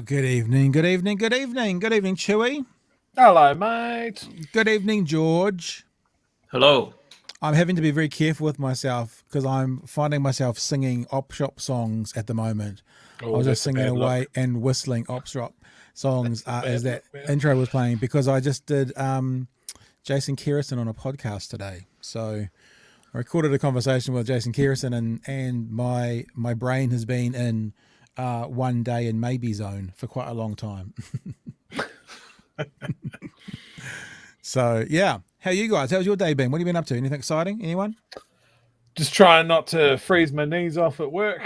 Good evening, good evening, good evening. Good evening, Chewy. Hello, mate. Good evening, George. Hello. I'm having to be very careful with myself because I'm finding myself singing op shop songs at the moment. I was just singing away and whistling op shop songs as that intro was playing because I just did Jason Kerrison on a podcast today. So I recorded a conversation with Jason Kerrison and my brain has been in one day in maybe zone for quite a long time. So yeah, how you guys? How's your day been? What have you been up to? Anything exciting? Anyone? Just trying not to freeze my knees off at work.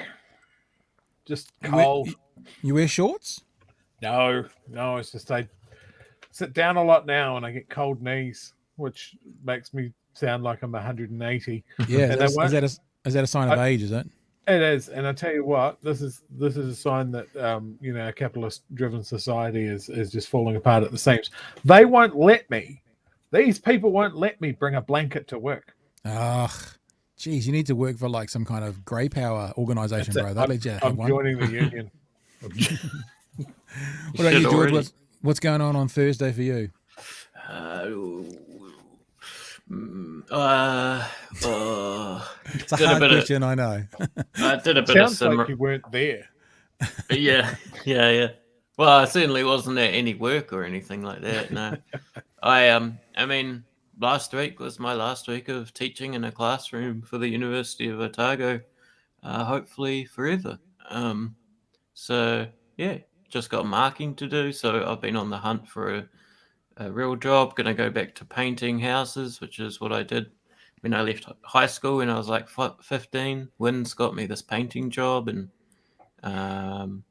Just cold. You wear shorts? No, it's just I sit down a lot now and I get cold knees, which makes me sound like I'm 180. Yeah, is that a sign of age, is it? It is, and I tell you what, this is a sign that a capitalist-driven society is just falling apart at the seams. They won't let me. These people won't let me bring a blanket to work. Ugh, geez, you need to work for like some kind of grey power organisation, bro. They'll let you have one. I'm joining the union. What about you, George? What's going on Thursday for you? It's a hard question, I know. I did a bit Sounds of like you weren't there. Yeah. Well, I certainly wasn't at any work or anything like that. No, I mean, last week was my last week of teaching in a classroom for the University of Otago, hopefully forever. So yeah, just got marking to do. So I've been on the hunt for a real job. Going to go back to painting houses, which is what I did when I left high school when I was like 15. Wynn's got me this painting job, and that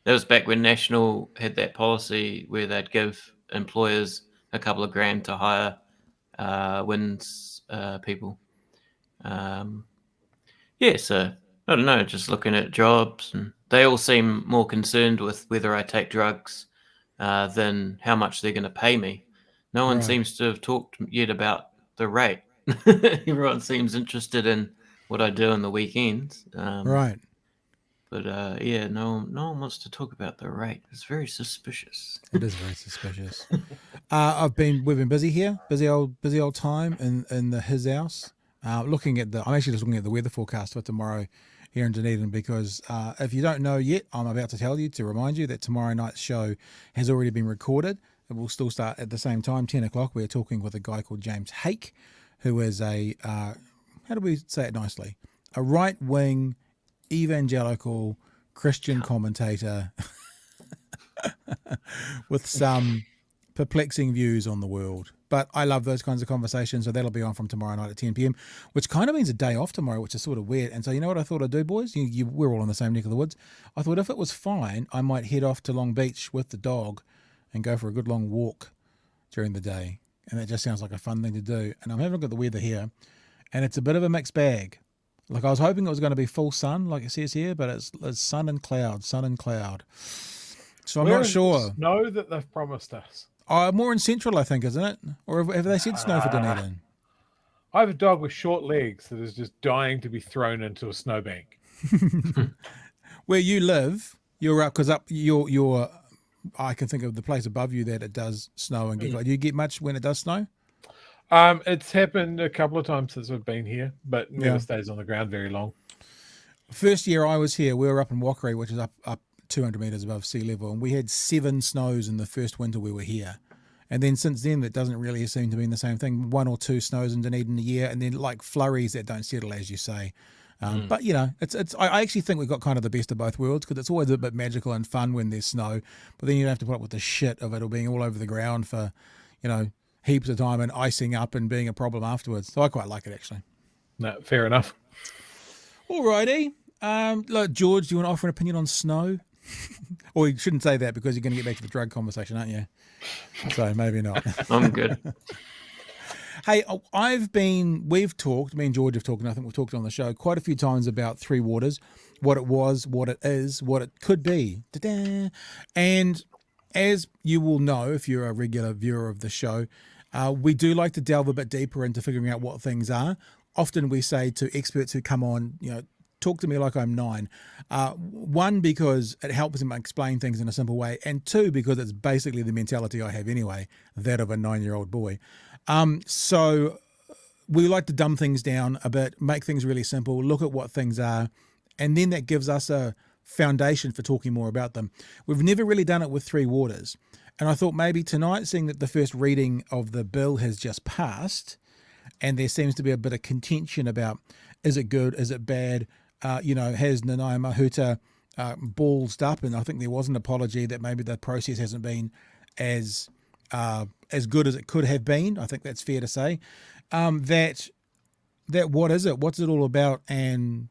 was back when National had that policy where they'd give employers a couple of grand to hire Wynn's people. So I don't know, just looking at jobs, and they all seem more concerned with whether I take drugs than how much they're going to pay me. No one seems to have talked yet about the rate. Everyone seems interested in what I do on the weekends. Right. But no one wants to talk about the rate. It's very suspicious. It is very suspicious. We've been busy here, busy old time in his house. I'm actually just looking at the weather forecast for tomorrow here in Dunedin because if you don't know yet, I'm about to tell you to remind you that tomorrow night's show has already been recorded. It will still start at the same time, 10 o'clock. We're talking with a guy called James Hake, who is a how do we say it nicely? A right-wing evangelical Christian commentator with some perplexing views on the world. But I love those kinds of conversations, so that'll be on from tomorrow night at 10 p.m, which kind of means a day off tomorrow, which is sort of weird. And so you know what I thought I'd do, boys? We're all in the same neck of the woods. I thought if it was fine, I might head off to Long Beach with the dog and go for a good long walk during the day. And that just sounds like a fun thing to do. And I'm having a look at the weather here, and it's a bit of a mixed bag. Like I was hoping it was going to be full sun, like it says here, but it's sun and cloud. So I'm not sure. Snow that they've promised us. More in central, I think, isn't it? Or have they said snow for Dunedin? I have a dog with short legs that is just dying to be thrown into a snowbank. Where you live, you're up because you're. I can think of the place above you that it does snow and get. Do you get much when it does snow? It's happened a couple of times since we've been here, but never stays on the ground very long. First year I was here, we were up in Wakarei, which is up 200 meters above sea level, and we had 7 snows in the first winter we were here. And then since then, it doesn't really seem to be the same thing. 1 or 2 snows in Dunedin a year, and then like flurries that don't settle, as you say. But you know, I actually think we've got kind of the best of both worlds because it's always a bit magical and fun when there's snow, but then you don't have to put up with the shit of it all being all over the ground for, heaps of time and icing up and being a problem afterwards. So I quite like it actually. No, fair enough. Alrighty. Look, George, do you want to offer an opinion on snow? Or you shouldn't say that because you're going to get back to the drug conversation, aren't you? So maybe not. I'm good. Hey, we've talked, me and George have talked, and I think we've talked on the show quite a few times about Three Waters, what it was, what it is, what it could be. Ta-da! And as you will know, if you're a regular viewer of the show, we do like to delve a bit deeper into figuring out what things are. Often we say to experts who come on, talk to me like I'm 9. One, because it helps him explain things in a simple way, and two, because it's basically the mentality I have anyway, that of a 9-year-old boy. So we like to dumb things down a bit, make things really simple, look at what things are, and then that gives us a foundation for talking more about them. We've never really done it with Three Waters, and I thought maybe tonight, seeing that the first reading of the bill has just passed, and there seems to be a bit of contention about, is it good, is it bad, has Nanaia Mahuta ballsed up, and I think there was an apology that maybe the process hasn't been as good as it could have been. I think that's fair to say. That what is it? What's it all about, and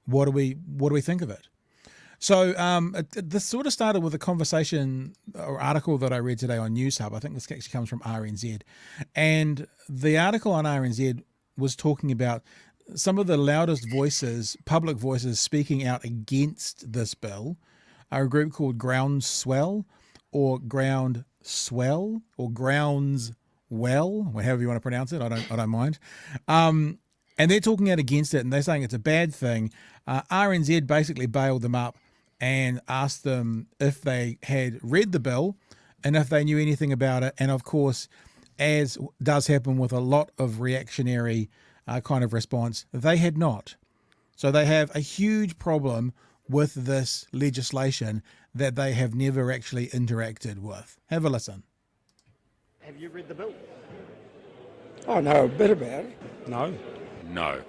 what do we think of it? So this sort of started with a conversation or article that I read today on News Hub. I think this actually comes from RNZ. And the article on RNZ was talking about some of the loudest voices, public voices speaking out against this bill are a group called GroundSwell or GroundSwell or GroundsWell, however you want to pronounce it. I don't mind. And they're talking out against it, and they're saying it's a bad thing. RNZ basically bailed them up and asked them if they had read the bill and if they knew anything about it. And of course, as does happen with a lot of reactionary kind of response, they had not. So they have a huge problem with this legislation that they have never actually interacted with. Have a listen. Have you read the bill? I know a bit about it. No. No,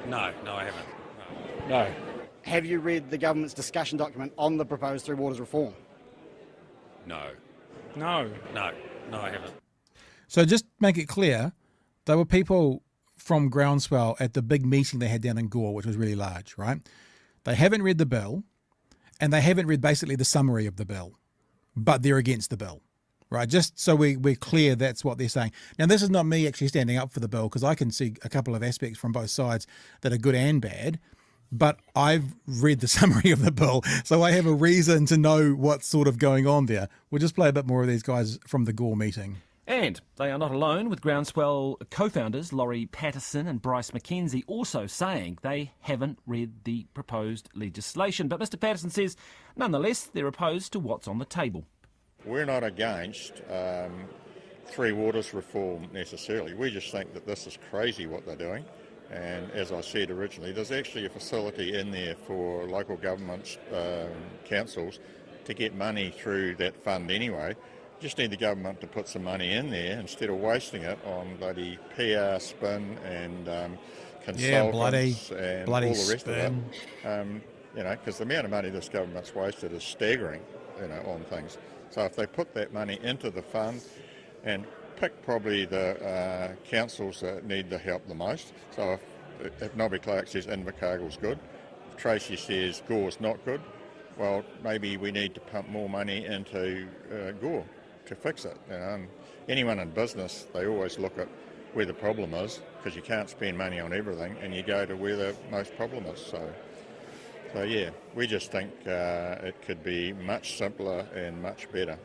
I haven't. No. Have you read the government's discussion document on the proposed Three Waters reform? No, No. I haven't. So just make it clear, there were people from GroundSwell at the big meeting they had down in Gore, which was really large, right? They haven't read the bill, and they haven't read basically the summary of the bill, but they're against the bill, right? Just so we're clear, that's what they're saying. Now, this is not me actually standing up for the bill, because I can see a couple of aspects from both sides that are good and bad, but I've read the summary of the bill, so I have a reason to know what's sort of going on there. We'll just play a bit more of these guys from the Gore meeting. And they are not alone, with GroundSwell co-founders Laurie Patterson and Bryce McKenzie also saying they haven't read the proposed legislation. But Mr Patterson says, nonetheless, they're opposed to what's on the table. We're not against Three Waters reform necessarily. We just think that this is crazy what they're doing. And as I said originally, there's actually a facility in there for local governments, councils, to get money through that fund anyway. Just need the government to put some money in there instead of wasting it on bloody PR spin and consultants and all the rest spin. of it. Because the amount of money this government's wasted is staggering, on things. So if they put that money into the fund and pick probably the councils that need the help the most. So if Nobby Clark says Invercargill's good, if Tracy says Gore's not good, well, maybe we need to pump more money into Gore to fix it. And anyone in business, they always look at where the problem is, because you can't spend money on everything, and you go to where the most problem is. So yeah, we just think it could be much simpler and much better.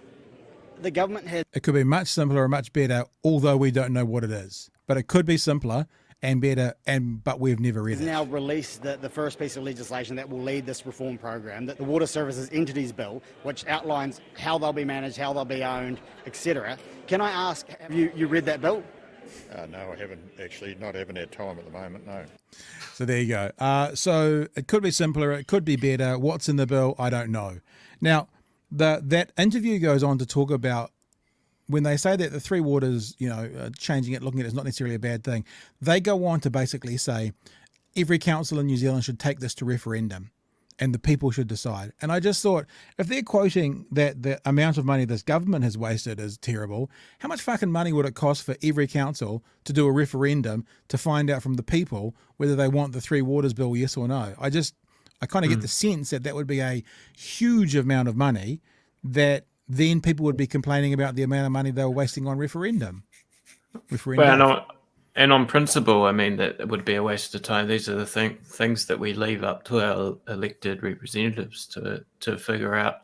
The government has It could be much simpler or much better, although we don't know what it is. But it could be simpler and better, but we've never read it. now released the first piece of legislation that will lead this reform program, that the Water Services Entities Bill, which outlines how they'll be managed, how they'll be owned, etc. Can I ask, have you read that bill? No, I haven't actually, not having had time at the moment, no. So there you go. So it could be simpler, it could be better. What's in the bill, I don't know. Now, that interview goes on to talk about when they say that the Three Waters, changing it, looking at it is not necessarily a bad thing. They go on to basically say every council in New Zealand should take this to referendum and the people should decide. And I just thought, if they're quoting that the amount of money this government has wasted is terrible, how much fucking money would it cost for every council to do a referendum to find out from the people whether they want the Three Waters bill, yes or no? I kind of get the sense that would be a huge amount of money that then people would be complaining about the amount of money they were wasting on referendum. Well, and on principle, I mean, that would be a waste of time. These are the things that we leave up to our elected representatives to figure out.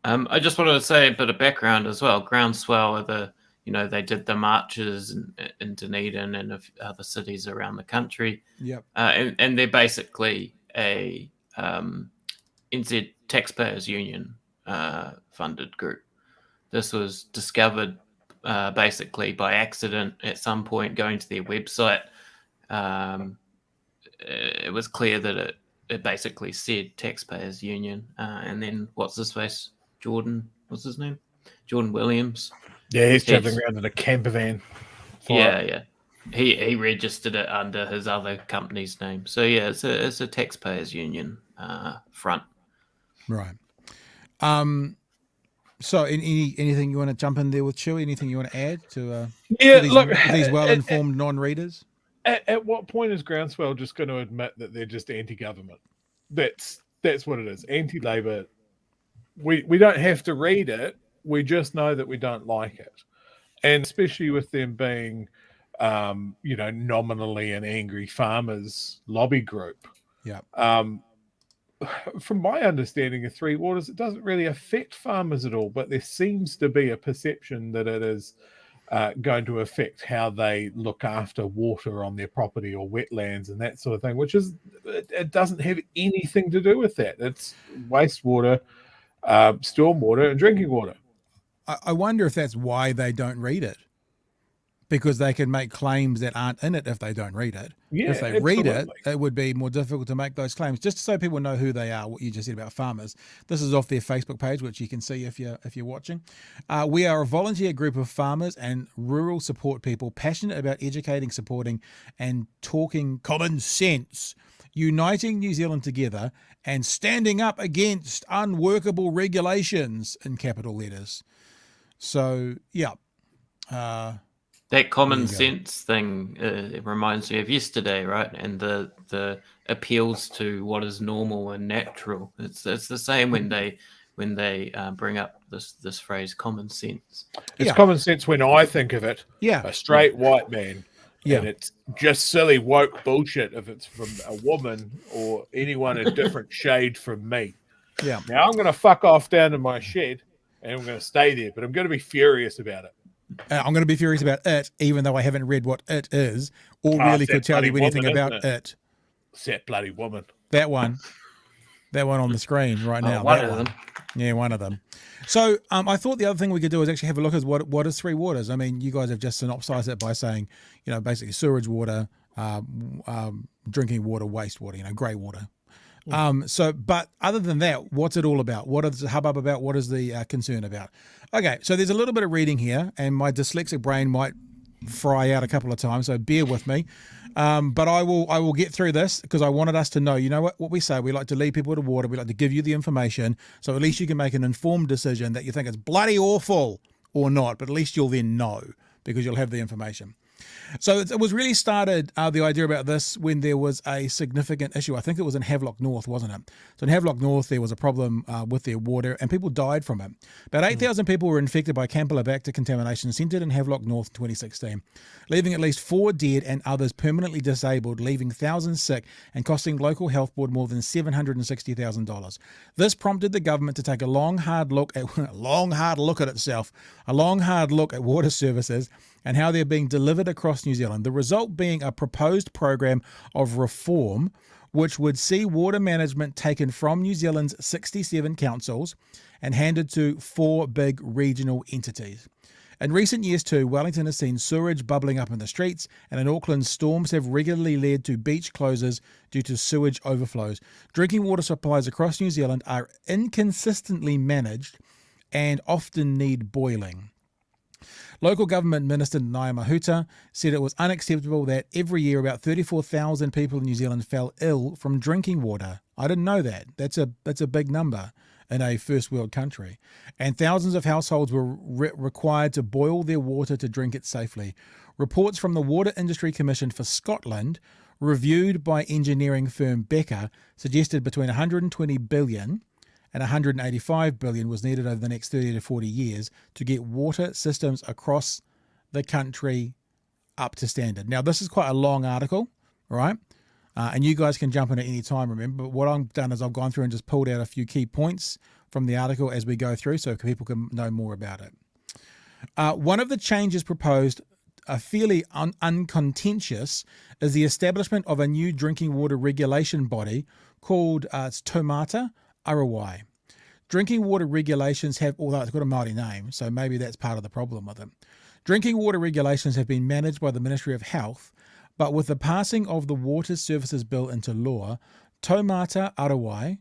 I just wanted to say a bit of background as well. GroundSwell they did the marches in Dunedin and other cities around the country. Yep. And they're basically a NZ Taxpayers Union funded group. This was discovered basically by accident at some point going to their website. It was clear that it basically said Taxpayers Union, and then what's his face? Jordan, what's his name? Jordan Williams. Yeah, he's traveling around in a camper van. Yeah. He registered it under his other company's name. So yeah, it's a Taxpayers Union front. Right. So anything you want to jump in there with, Chewy? Anything you want to add to these well-informed non-readers? At what point is GroundSwell just going to admit that they're just anti-government? That's what it is. Anti-Labor. We don't have to read it. We just know that we don't like it. And especially with them being, nominally an angry farmers lobby group. Yeah. From my understanding of Three Waters, it doesn't really affect farmers at all, but there seems to be a perception that it is going to affect how they look after water on their property or wetlands and that sort of thing, which is, it doesn't have anything to do with that. It's wastewater, stormwater, and drinking water. I wonder if that's why they don't read it, because they can make claims that aren't in it if they don't read it. Yeah, if they read it, it would be more difficult to make those claims. Just so people know who they are, what you just said about farmers. This is off their Facebook page, which you can see if you're watching. We are a volunteer group of farmers and rural support people passionate about educating, supporting, and talking common sense, uniting New Zealand together and standing up against unworkable regulations in capital letters. So, yeah. That common sense thing, it reminds me of yesterday, right? And the appeals to what is normal and natural. It's the same when they bring up this phrase common sense. It's common sense when I think of it. Yeah. A straight white man. Yeah. And it's just silly woke bullshit if it's from a woman or anyone a different shade from me. Yeah. Now I'm going to fuck off down to my shed and I'm going to stay there, but I'm going to be furious about it. I'm going to be furious about it, even though I haven't read what it is or really could tell you anything about it. It's that bloody woman. That one on the screen right now. One of them. Yeah, one of them. So I thought the other thing we could do is actually have a look at what is Three Waters. I mean, you guys have just synopsized it by saying, basically sewage water, drinking water, wastewater, grey water. But other than that, what's it all about? What is the hubbub about? What is the concern about? Okay, so there's a little bit of reading here, and my dyslexic brain might fry out a couple of times, so bear with me. But I will get through this because I wanted us to know, what we say, we like to lead people to water, we like to give you the information, so at least you can make an informed decision that you think it's bloody awful or not, but at least you'll then know because you'll have the information. So it was really started, the idea about this, when there was a significant issue. I think it was in Havelock North, wasn't it? So in Havelock North, there was a problem with their water and people died from it. About 8,000 people were infected by Campylobacter contamination centered in Havelock North in 2016, leaving at least 4 dead and others permanently disabled, leaving thousands sick and costing local health board more than $760,000. This prompted the government to take a long, hard look at water services and how they're being delivered across New Zealand. The result being a proposed program of reform which would see water management taken from New Zealand's 67 councils and handed to 4 big regional entities. In recent years too, Wellington has seen sewage bubbling up in the streets, and in Auckland, storms have regularly led to beach closures due to sewage overflows. Drinking water supplies across New Zealand are inconsistently managed and often need boiling. Local government minister Naya Mahuta said it was unacceptable that every year about 34,000 people in New Zealand fell ill from drinking water. I didn't know that. That's a big number in a first world country. And thousands of households were required to boil their water to drink it safely. Reports from the Water Industry Commission for Scotland, reviewed by engineering firm Becker, suggested between 120 billion and 185 billion was needed over the next 30 to 40 years to get water systems across the country up to standard. Now, this is quite a long article, right? And you guys can jump in at any time, remember. But what I've done is I've gone through and just pulled out a few key points from the article as we go through so people can know more about it. One of the changes proposed fairly uncontentious is the establishment of a new drinking water regulation body called it's Taumata Arawai. Drinking water regulations have, although it's got a Māori name, so maybe that's part of the problem with it. Drinking water regulations have been managed by the Ministry of Health, but with the passing of the Water Services Bill into law, Taumata Arawai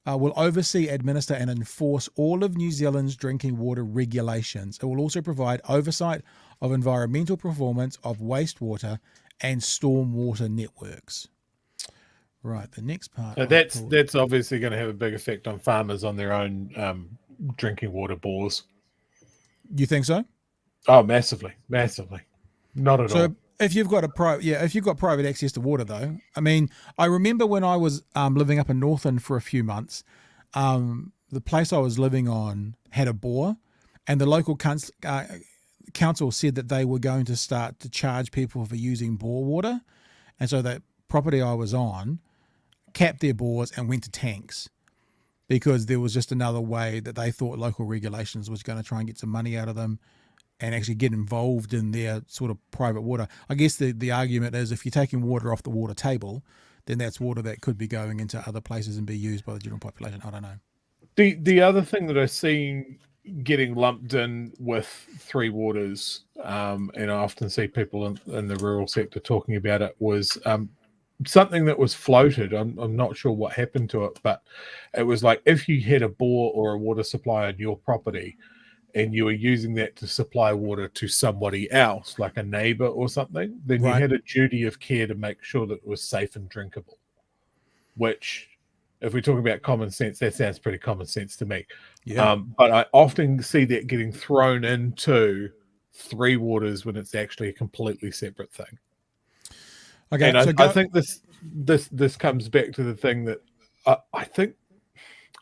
will oversee, administer and enforce all of New Zealand's drinking water regulations. It will also provide oversight of environmental performance of wastewater and stormwater networks. Right, the next part. That's obviously going to have a big effect on farmers on their own drinking water bores. You think so? Oh, massively. Not at all. So if you've got if you've got private access to water, though, I mean, I remember when I was living up in Northland for a few months, the place I was living on had a bore, and the local council said that they were going to start to charge people for using bore water, and so that property I was on capped their bores and went to tanks, because there was just another way that they thought local regulations was going to try and get some money out of them and actually get involved in their sort of private water. I guess the argument is if you're taking water off the water table, then that's water that could be going into other places and be used by the general population. I don't know. The other thing that I've seen getting lumped in with Three Waters, and I often see people in the rural sector talking about it, was something that was floated. I'm not sure what happened to it, but it was like if you had a bore or a water supply on your property and you were using that to supply water to somebody else, like a neighbor or something, then you had a duty of care to make sure that it was safe and drinkable. Which, if we're talking about common sense, that sounds pretty common sense to me. Yeah. But I often see that getting thrown into Three Waters when it's actually a completely separate thing. Okay, and so I think this comes back to the thing that I think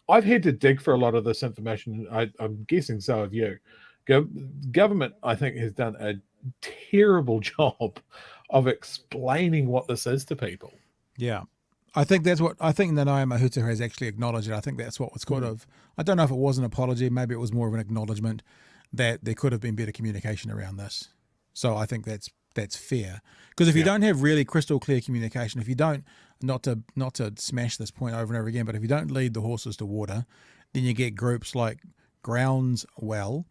I've had to dig for a lot of this information. I'm guessing so have you. Government, I think, has done a terrible job of explaining what this is to people. Yeah. I think that's what Nanaia Mahuta has actually acknowledged it. I think that's what was kind of, I don't know if it was an apology, maybe it was more of an acknowledgement that there could have been better communication around this. So I think that's fair. Because if you don't have really crystal clear communication, if you don't, not to smash this point over and over again, but if you don't lead the horses to water, then you get groups like GroundSwell,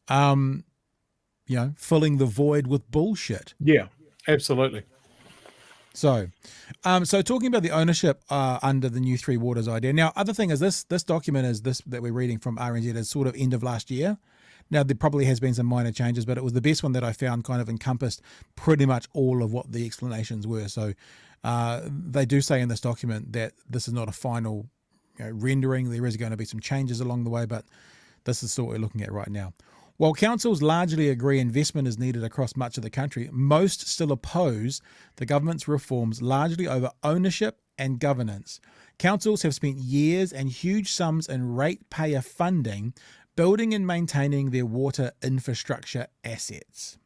filling the void with bullshit. Yeah, absolutely. So talking about the ownership under the new Three Waters idea. Now, other thing is this document that we're reading from RNZ is sort of end of last year. Now, there probably has been some minor changes, but it was the best one that I found kind of encompassed pretty much all of what the explanations were. So they do say in this document that this is not a final rendering. There is going to be some changes along the way, but this is what we're looking at right now. While councils largely agree investment is needed across much of the country, most still oppose the government's reforms largely over ownership and governance. Councils have spent years and huge sums in ratepayer funding building and maintaining their water infrastructure assets.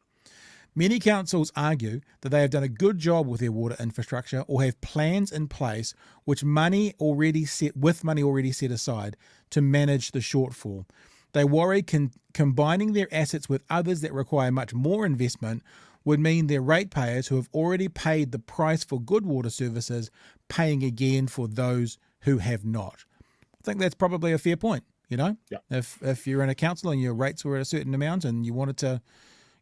Many councils argue that they have done a good job with their water infrastructure or have plans in place with money already set aside to manage the shortfall. They worry combining their assets with others that require much more investment would mean their ratepayers who have already paid the price for good water services paying again for those who have not. I think that's probably a fair point, Yeah. If you're in a council and your rates were at a certain amount and you wanted to,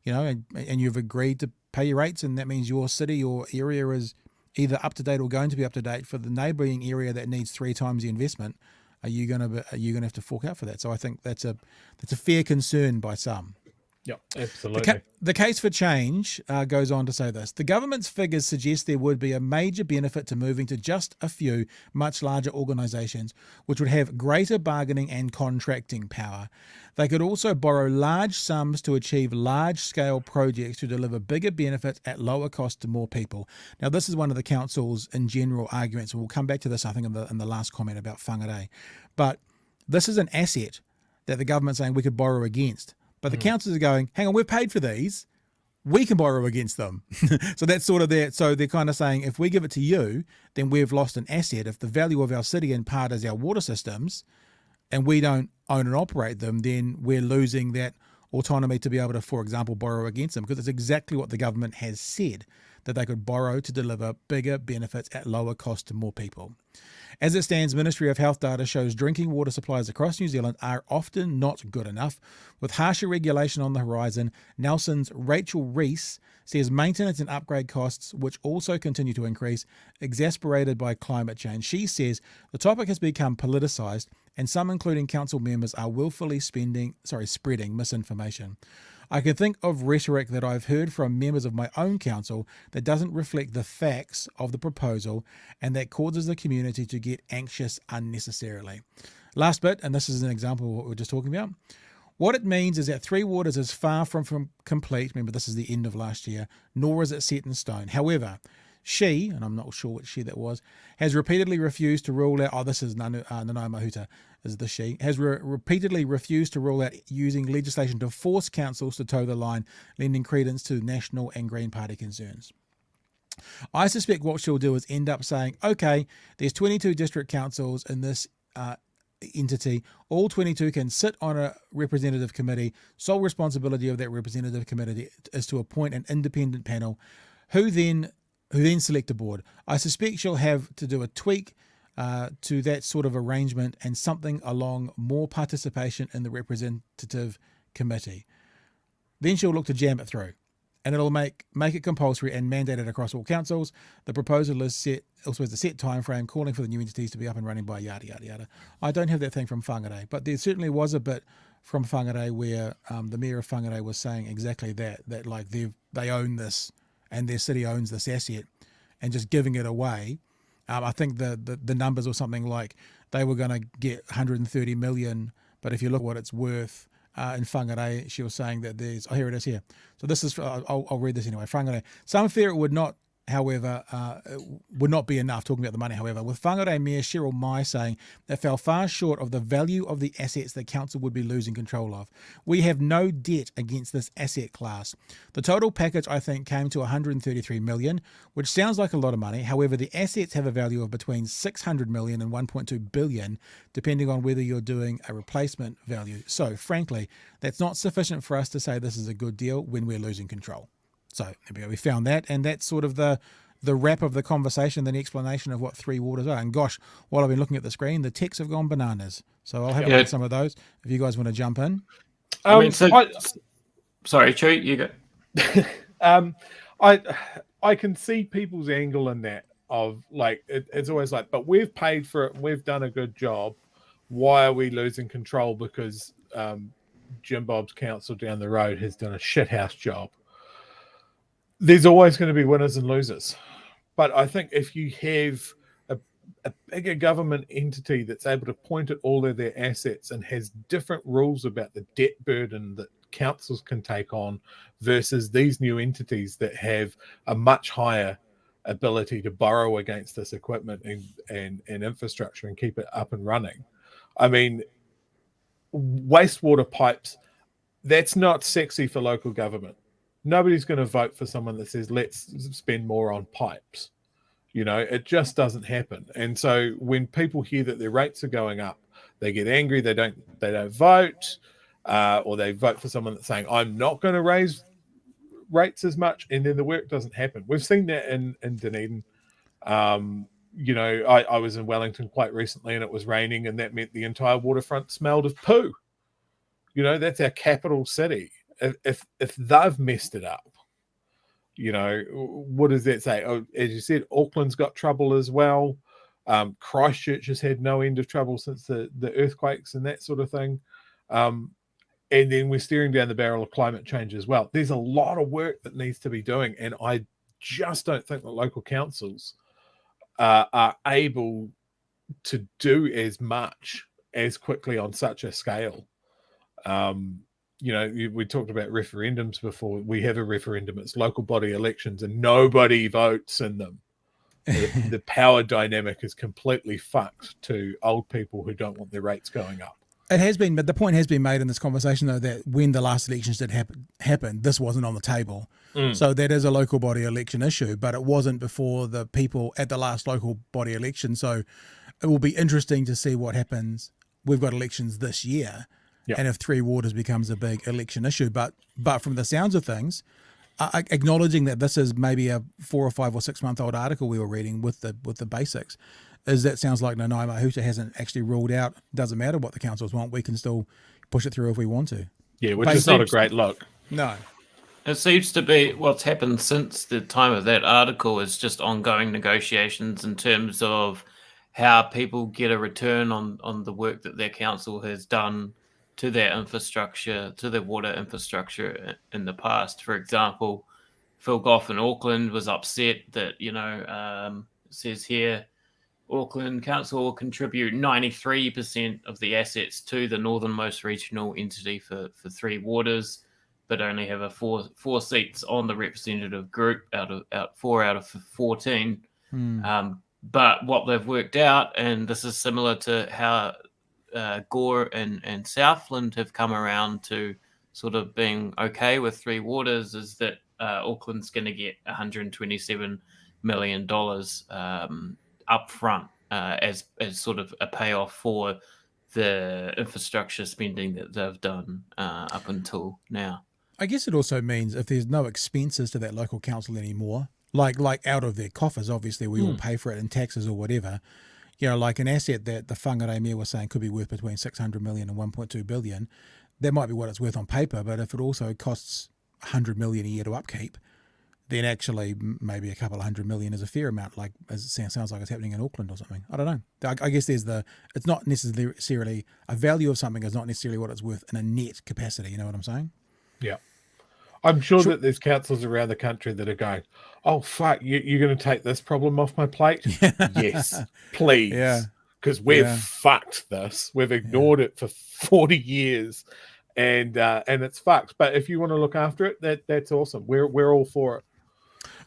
and you've agreed to pay your rates, and that means your city or area is either up to date or going to be up to date, for the neighbouring area that needs 3 times the investment, are you going to have to fork out for that? So I think that's a fair concern by some. Yeah, absolutely. The case for change goes on to say this. The government's figures suggest there would be a major benefit to moving to just a few much larger organisations, which would have greater bargaining and contracting power. They could also borrow large sums to achieve large-scale projects to deliver bigger benefits at lower cost to more people. Now, this is one of the council's, in general, arguments. We'll come back to this, I think, in the last comment about whangarei. But this is an asset that the government's saying we could borrow against. But the councils are going, hang on, we've paid for these. We can borrow against them. So that's sort of there. So they're kind of saying, if we give it to you, then we've lost an asset. If the value of our city in part is our water systems and we don't own and operate them, then we're losing that autonomy to be able to, for example, borrow against them, because it's exactly what the government has said, that they could borrow to deliver bigger benefits at lower cost to more people. As it stands, Ministry of Health data shows drinking water supplies across New Zealand are often not good enough. With harsher regulation on the horizon, Nelson's Rachel Reese says maintenance and upgrade costs, which also continue to increase, exasperated by climate change. She says the topic has become politicised, and some, including council members, are willfully spreading misinformation. I can think of rhetoric that I've heard from members of my own council that doesn't reflect the facts of the proposal and that causes the community to get anxious unnecessarily. Last bit, and this is an example of what we were just talking about. What it means is that Three Waters is far from complete. Remember, this is the end of last year, nor is it set in stone. However, she, and I'm not sure which she that was, has repeatedly refused to rule out, this is Nanaia Mahuta, is the she, has repeatedly refused to rule out using legislation to force councils to toe the line, lending credence to National and Green Party concerns. I suspect what she'll do is end up saying, okay, there's 22 district councils in this entity, all 22 can sit on a representative committee. Sole responsibility of that representative committee is to appoint an independent panel who then select a board. I suspect she'll have to do a tweak to that sort of arrangement and something along more participation in the representative committee. Then she'll look to jam it through, and it'll make it compulsory and mandate it across all councils. The proposal is also has a set time frame, calling for the new entities to be up and running by yada yada yada. I don't have that thing from Whangarei, but there certainly was a bit from Whangarei where the mayor of Whangarei was saying exactly that like they own this and their city owns this asset, and just giving it away. I think the numbers were something like they were going to get 130 million, but if you look what it's worth in Whangarei, she was saying that here it is here. So this is, I'll read this anyway. Whangarei, some fear it would not, however, would not be enough, talking about the money, however, with Whangarei Mayor Cheryl Mai saying they fell far short of the value of the assets the council would be losing control of. We have no debt against this asset class. The total package, I think, came to 133 million, which sounds like a lot of money. However, the assets have a value of between 600 million and 1.2 billion, depending on whether you're doing a replacement value. So, frankly, that's not sufficient for us to say this is a good deal when we're losing control. So there we go. We found that, and that's sort of the wrap of the conversation, then the explanation of what Three Waters are. And gosh, while I've been looking at the screen, the texts have gone bananas. So I'll have a look at some of those if you guys want to jump in. Sorry, Chew, you go. I can see people's angle in that of like it's always like, but we've paid for it, we've done a good job. Why are we losing control because Jim Bob's council down the road has done a shithouse job? There's always going to be winners and losers. But I think if you have a bigger government entity that's able to point at all of their assets and has different rules about the debt burden that councils can take on versus these new entities that have a much higher ability to borrow against this equipment and infrastructure and keep it up and running. I mean, wastewater pipes, that's not sexy for local government. Nobody's going to vote for someone that says, let's spend more on pipes. You know, it just doesn't happen. And so when people hear that their rates are going up, they get angry, they don't vote, or they vote for someone that's saying, I'm not going to raise rates as much, and then the work doesn't happen. We've seen that in Dunedin. You know, I was in Wellington quite recently and it was raining, and that meant the entire waterfront smelled of poo. You know, that's our capital city. If they've messed it up, you know, what does that say? Oh, as you said, Auckland's got trouble as well. Christchurch has had no end of trouble since the earthquakes and that sort of thing. And then we're staring down the barrel of climate change as well. There's a lot of work that needs to be doing, and I just don't think that local councils are able to do as much as quickly on such a scale. You know, we talked about referendums before. We have a referendum. It's local body elections and nobody votes in them. The power dynamic is completely fucked to old people who don't want their rates going up. It has been, but the point has been made in this conversation, though, that when the last elections did happen, this wasn't on the table. So that is a local body election issue, but it wasn't before the people at the last local body election. So it will be interesting to see what happens. We've got elections this year. Yeah. and if Three Waters becomes a big election issue. But from the sounds of things, acknowledging that this is maybe a 4 or 5 or 6 month old article we were reading with the basics, is that sounds like Nanaia Mahuta hasn't actually ruled out. Doesn't matter what the councils want, we can still push it through if we want to. Yeah, which is not a great look. No. It seems to be what's happened since the time of that article is just ongoing negotiations in terms of how people get a return on the work that their council has done to their infrastructure, to their water infrastructure in the past. For example, Phil Goff in Auckland was upset that, it says here, Auckland Council will contribute 93% of the assets to the northernmost regional entity for Three Waters, but only have a four seats on the representative group out 4 out of 14. But what they've worked out, and this is similar to how Gore and Southland have come around to sort of being okay with Three Waters, is that Auckland's going to get $127 million up front as sort of a payoff for the infrastructure spending that they've done up until now. I guess it also means if there's no expenses to that local council anymore, like out of their coffers, obviously we all pay for it in taxes or whatever, like an asset that the whangara Mayor was saying could be worth between 600 million and 1.2 billion, that might be what it's worth on paper, but if it also costs 100 million a year to upkeep, then actually maybe a couple of $100 million is a fair amount, like as it sounds like it's happening in Auckland or something. I don't know. I guess it's not necessarily a value of something is not necessarily what it's worth in a net capacity. You know what I'm saying? Yeah. I'm sure that there's councils around the country that are going, oh, fuck, you're going to take this problem off my plate? Yes, please. Yeah. Because we've fucked this. We've ignored it for 40 years. And it's fucked. But if you want to look after it, that's awesome. We're all for it.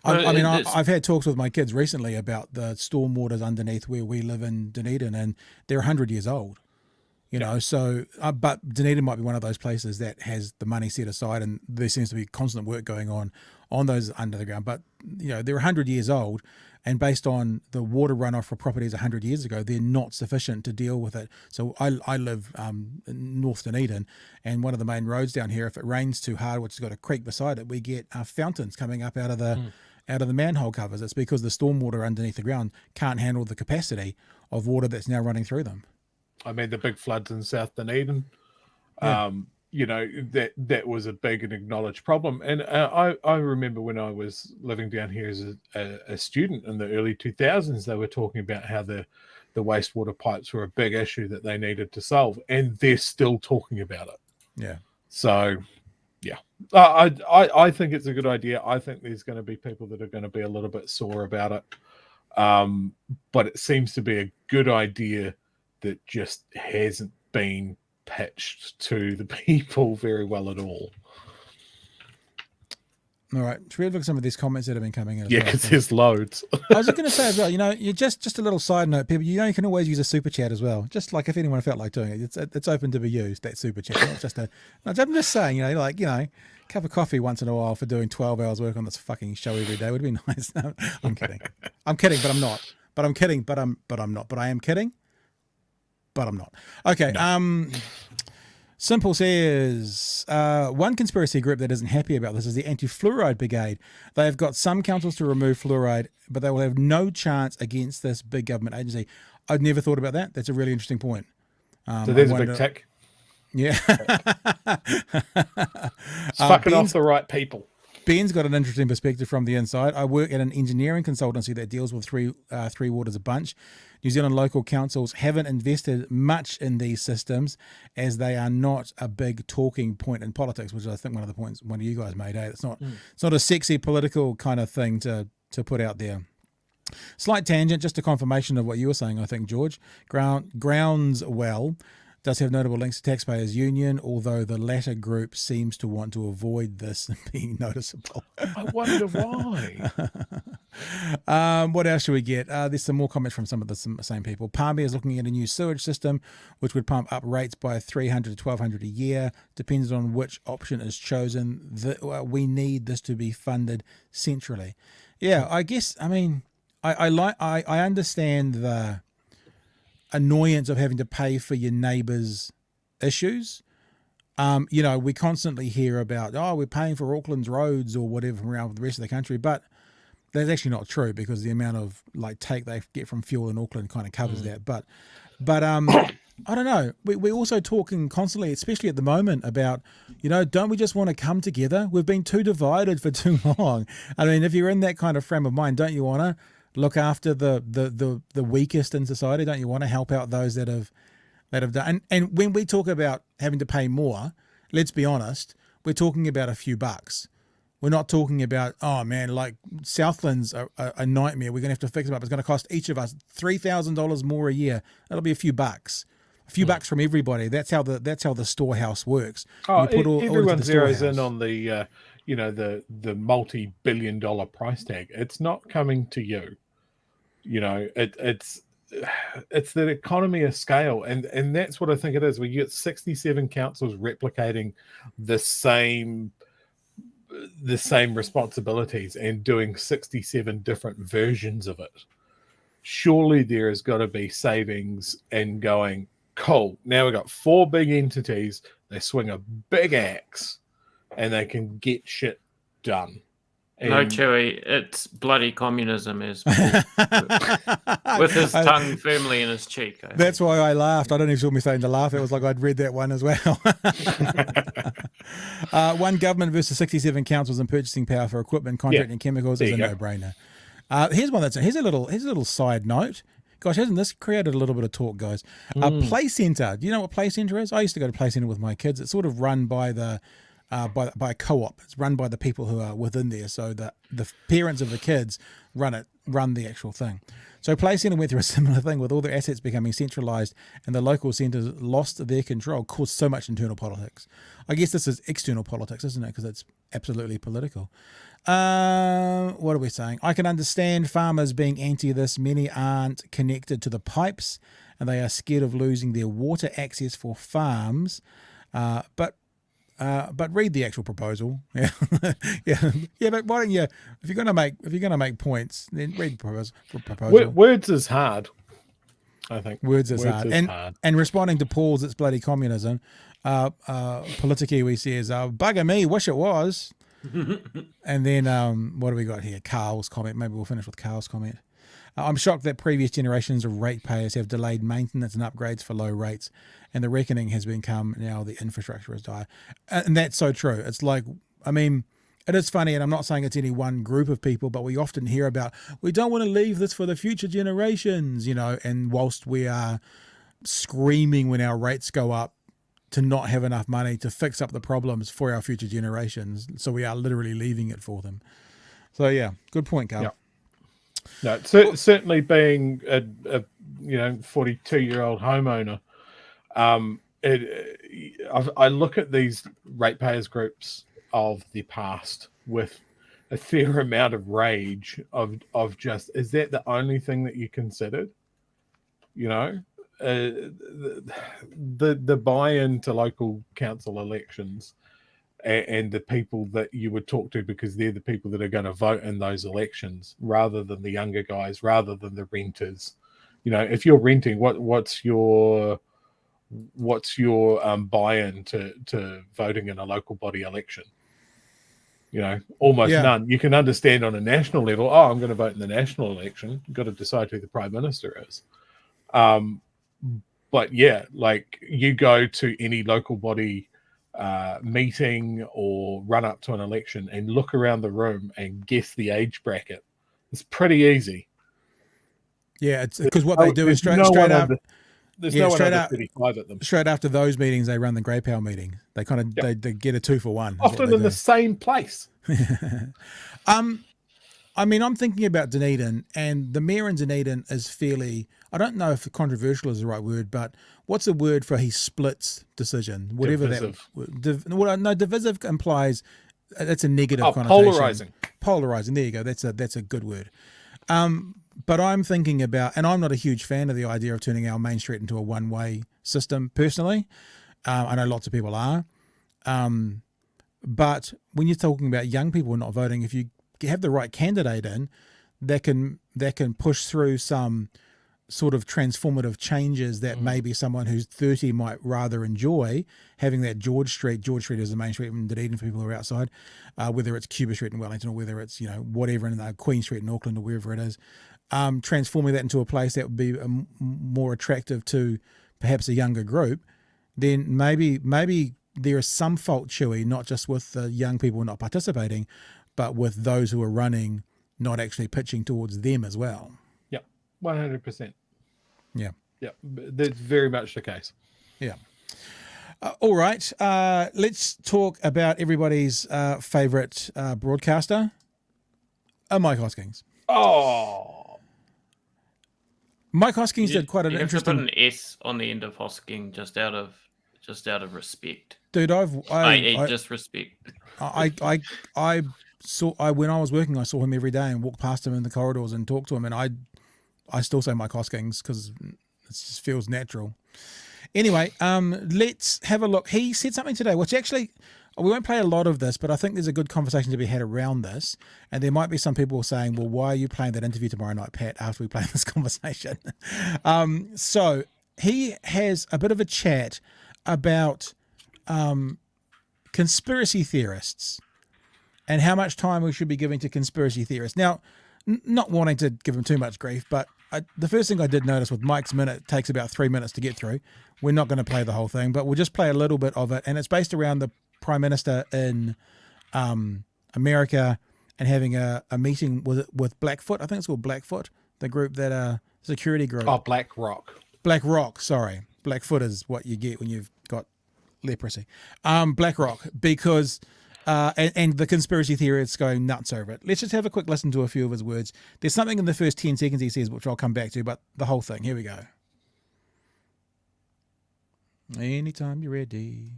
I've had talks with my kids recently about the stormwaters underneath where we live in Dunedin, and they're 100 years old. So, but Dunedin might be one of those places that has the money set aside, and there seems to be constant work going on those under the ground. But, they're 100 years old, and based on the water runoff for properties 100 years ago, they're not sufficient to deal with it. So I live in North Dunedin, and one of the main roads down here, if it rains too hard, which has got a creek beside it, we get fountains coming up out of the manhole covers. It's because the stormwater underneath the ground can't handle the capacity of water that's now running through them. I mean, the big floods in South Dunedin, that was a big and acknowledged problem. And I remember when I was living down here as a student in the early 2000s, they were talking about how the wastewater pipes were a big issue that they needed to solve, and they're still talking about it. Yeah. So, yeah, I think it's a good idea. I think there's going to be people that are going to be a little bit sore about it. But it seems to be a good idea that just hasn't been pitched to the people very well at all. All right. Should we look at some of these comments that have been coming in? Yeah, because there's loads. I was going to say as well, you just a little side note, people, you can always use a super chat as well. Just like if anyone felt like doing it, it's open to be used, that super chat. Not just I'm just saying, a cup of coffee once in a while for doing 12 hours work on this fucking show every day would be nice. No, I'm kidding. I'm kidding, but I'm not. But I'm kidding, but I'm not. But I am kidding, but I'm not. Okay. No. Simple says, one conspiracy group that isn't happy about this is the Antifluoride brigade. They have got some councils to remove fluoride, but they will have no chance against this big government agency. I'd never thought about that. That's a really interesting point. So there's a big tick. Yeah. It's fucking off the right people. Ben's got an interesting perspective from the inside. I work at an engineering consultancy that deals with Three Waters a bunch. New Zealand local councils haven't invested much in these systems as they are not a big talking point in politics, which I think one of the points one of you guys made. It's not a sexy political kind of thing to put out there. Slight tangent, just a confirmation of what you were saying, I think, George. GroundSwell does have notable links to Taxpayers Union, although the latter group seems to want to avoid this being noticeable. I wonder why. What else should we get? There's some more comments from some of the same people. Palmy is looking at a new sewage system, which would pump up rates by 300 to 1,200 a year, depends on which option is chosen. We need this to be funded centrally. Yeah, I guess. I mean, I understand the annoyance of having to pay for your neighbour's issues, You know, we constantly hear about, oh, we're paying for Auckland's roads or whatever from around the rest of the country, but that's actually not true because the amount of like take they get from fuel in Auckland kind of covers that. But I don't know. We're also talking constantly, especially at the moment, about, you know, don't we just want to come together? We've been too divided for too long. I mean, if you're in that kind of frame of mind, don't you want to look after the weakest in society? Don't you want to help out those that have done? And when we talk about having to pay more, let's be honest, we're talking about a few bucks. We're not talking about, oh man, like Southland's a nightmare. We're going to have to fix them up. It's going to cost each of us $3,000 more a year. That'll be a few bucks. A few bucks from everybody. That's how the storehouse works. Oh, You put all everyone into the zeroes storehouse. in on the you know, the multi-billion-dollar price tag. It's not coming to you. You know, it's that economy of scale, and that's what I think it is. We get 67 councils replicating the same responsibilities and doing 67 different versions of it. Surely there has got to be savings and going, cool, now we've got 4 big entities, they swing a big axe and they can get shit done. No, And Chewy, it's bloody communism, as with his tongue firmly in his cheek. That's why I laughed. I don't even saw me starting to laugh. It was like I'd read that one as well. One government versus 67 councils and purchasing power for equipment, contracting, chemicals is a no-brainer. Here's a little side note. Gosh, hasn't this created a little bit of talk, guys? Play Centre. Do you know what Play Centre is? I used to go to Play Centre with my kids. It's sort of run by by a co-op. It's run by the people who are within there. So the parents of the kids run the actual thing. So Play Centre went through a similar thing with all their assets becoming centralised and the local centres lost their control, caused so much internal politics. I guess this is external politics, isn't it? Because it's absolutely political. What are we saying? I can understand farmers being anti this. Many aren't connected to the pipes and they are scared of losing their water access for farms. But read the actual proposal. Yeah, yeah. But why don't you? If you're gonna make points, then read the proposal. Words is hard. I think words is hard. And responding to Paul's, it's bloody communism. Politikiwi says, "Bugger me, wish it was." And then what do we got here? Carl's comment. Maybe we'll finish with Carl's comment. I'm shocked that previous generations of ratepayers have delayed maintenance and upgrades for low rates, and the reckoning has become now the infrastructure is dire. And that's so true. It's like, I mean, it is funny, and I'm not saying it's any one group of people, but we often hear about, we don't want to leave this for the future generations, you know, and whilst we are screaming when our rates go up to not have enough money to fix up the problems for our future generations, so we are literally leaving it for them. So yeah, good point, Carl. Yep. No, certainly being a 42-year-old homeowner, I look at these ratepayers groups of the past with a fair amount of rage of just, is that the only thing that you considered? You know, the buy-in to local council elections and the people that you would talk to, because they're the people that are going to vote in those elections, rather than the younger guys, rather than the renters. You know, if you're renting, what's your buy-in to voting in a local body election? You know, almost none. You can understand on a national level, oh, I'm going to vote in the national election. You've got to decide who the prime minister is. But yeah, like you go to any local body meeting or run up to an election and look around the room and guess the age bracket. It's pretty easy. Yeah, it's because what they do is straight up. There's no one under 35 at them. Straight after those meetings, they run the Grey Power meeting. They kind of they get a 2-for-1. Often in the same place. I mean, I'm thinking about Dunedin, and the mayor in Dunedin is fairly, I don't know if controversial is the right word, but what's the word for he splits decision? Whatever divisive. Divisive implies it's a negative connotation. Polarizing. Polarizing, there you go. That's a good word. But I'm thinking about, and I'm not a huge fan of the idea of turning our main street into a one-way system personally. I know lots of people are. But when you're talking about young people not voting, if you have the right candidate in that can push through some sort of transformative changes that maybe someone who's 30 might rather enjoy, having that George Street is the main street in Dunedin for people who are outside, whether it's Cuba Street in Wellington or whether it's, whatever in Queen Street in Auckland or wherever it is, transforming that into a place that would be more attractive to perhaps a younger group, then maybe there is some fault, Chewy, not just with the young people not participating, but with those who are running not actually pitching towards them as well. Yep, 100%. Yeah. Yep, that's very much the case. Yeah. All right. Let's talk about everybody's favourite broadcaster, Mike Hoskins. Oh, Mike Hoskins did quite an you have interesting. to put an S on the end of Hosking just out of respect. Dude, I just respect. I saw when I was working, I saw him every day and walked past him in the corridors and talked to him, and I still say Mike Hoskins because it just feels natural. Anyway, let's have a look. He said something today, which actually we won't play a lot of this, but I think there's a good conversation to be had around this. And there might be some people saying, well, why are you playing that interview tomorrow night, Pat, after we play this conversation? So he has a bit of a chat about conspiracy theorists and how much time we should be giving to conspiracy theorists. Now, not wanting to give him too much grief, but the first thing I did notice with Mike's minute takes about 3 minutes to get through. We're not going to play the whole thing, but we'll just play a little bit of it. And it's based around the Prime Minister in America and having a meeting with Blackfoot. I think it's called Blackfoot, the group that security group. Oh, BlackRock. BlackRock, sorry. Blackfoot is what you get when you've got leprosy. BlackRock, because and the conspiracy theorists going nuts over it. Let's just have a quick listen to a few of his words. There's something in the first 10 seconds he says, which I'll come back to, but the whole thing. Here we go. Anytime you're ready.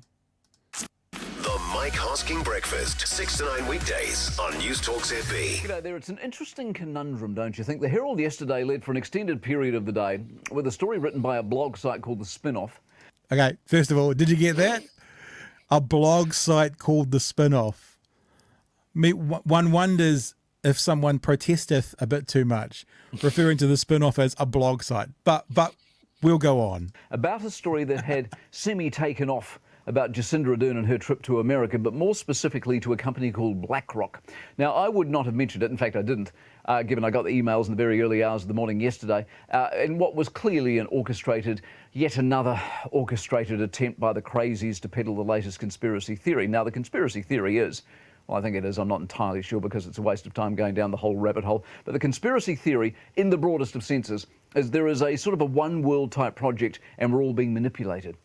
The Mike Hosking Breakfast, 6 to 9 weekdays on News Talk ZB. G'day there. It's an interesting conundrum, don't you think? The Herald yesterday led for an extended period of the day with a story written by a blog site called The Spin-Off. Okay, first of all, did you get that? A blog site called The Spin-Off. One wonders if someone protesteth a bit too much, referring to The Spin-Off as a blog site. But we'll go on. About a story that had semi-taken off about Jacinda Ardern and her trip to America, but more specifically to a company called BlackRock. Now, I would not have mentioned it. In fact, I didn't, given I got the emails in the very early hours of the morning yesterday, in what was clearly yet another orchestrated attempt by the crazies to peddle the latest conspiracy theory. Now, the conspiracy theory is, well, I think it is, I'm not entirely sure because it's a waste of time going down the whole rabbit hole, but the conspiracy theory, in the broadest of senses, is there is a sort of a one world type project and we're all being manipulated.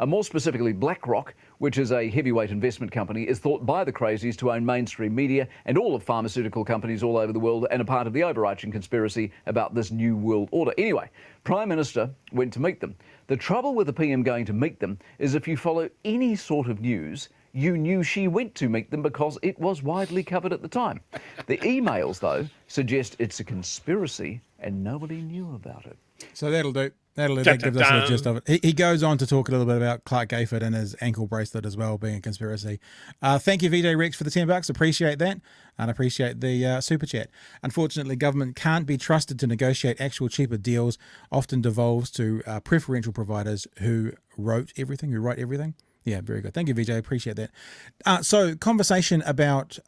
More specifically, BlackRock, which is a heavyweight investment company, is thought by the crazies to own mainstream media and all of pharmaceutical companies all over the world and a part of the overarching conspiracy about this new world order. Anyway, Prime Minister went to meet them. The trouble with the PM going to meet them is if you follow any sort of news, you knew she went to meet them because it was widely covered at the time. The emails, though, suggest it's a conspiracy and nobody knew about it. So that'll do. That gives us a gist of it. He goes on to talk a little bit about Clark Gayford and his ankle bracelet as well being a conspiracy. Thank you, VJ Rex, for the $10. Appreciate that. And appreciate the super chat. Unfortunately, government can't be trusted to negotiate actual cheaper deals, often devolves to preferential providers who write everything. Yeah, very good. Thank you, VJ. Appreciate that. So conversation about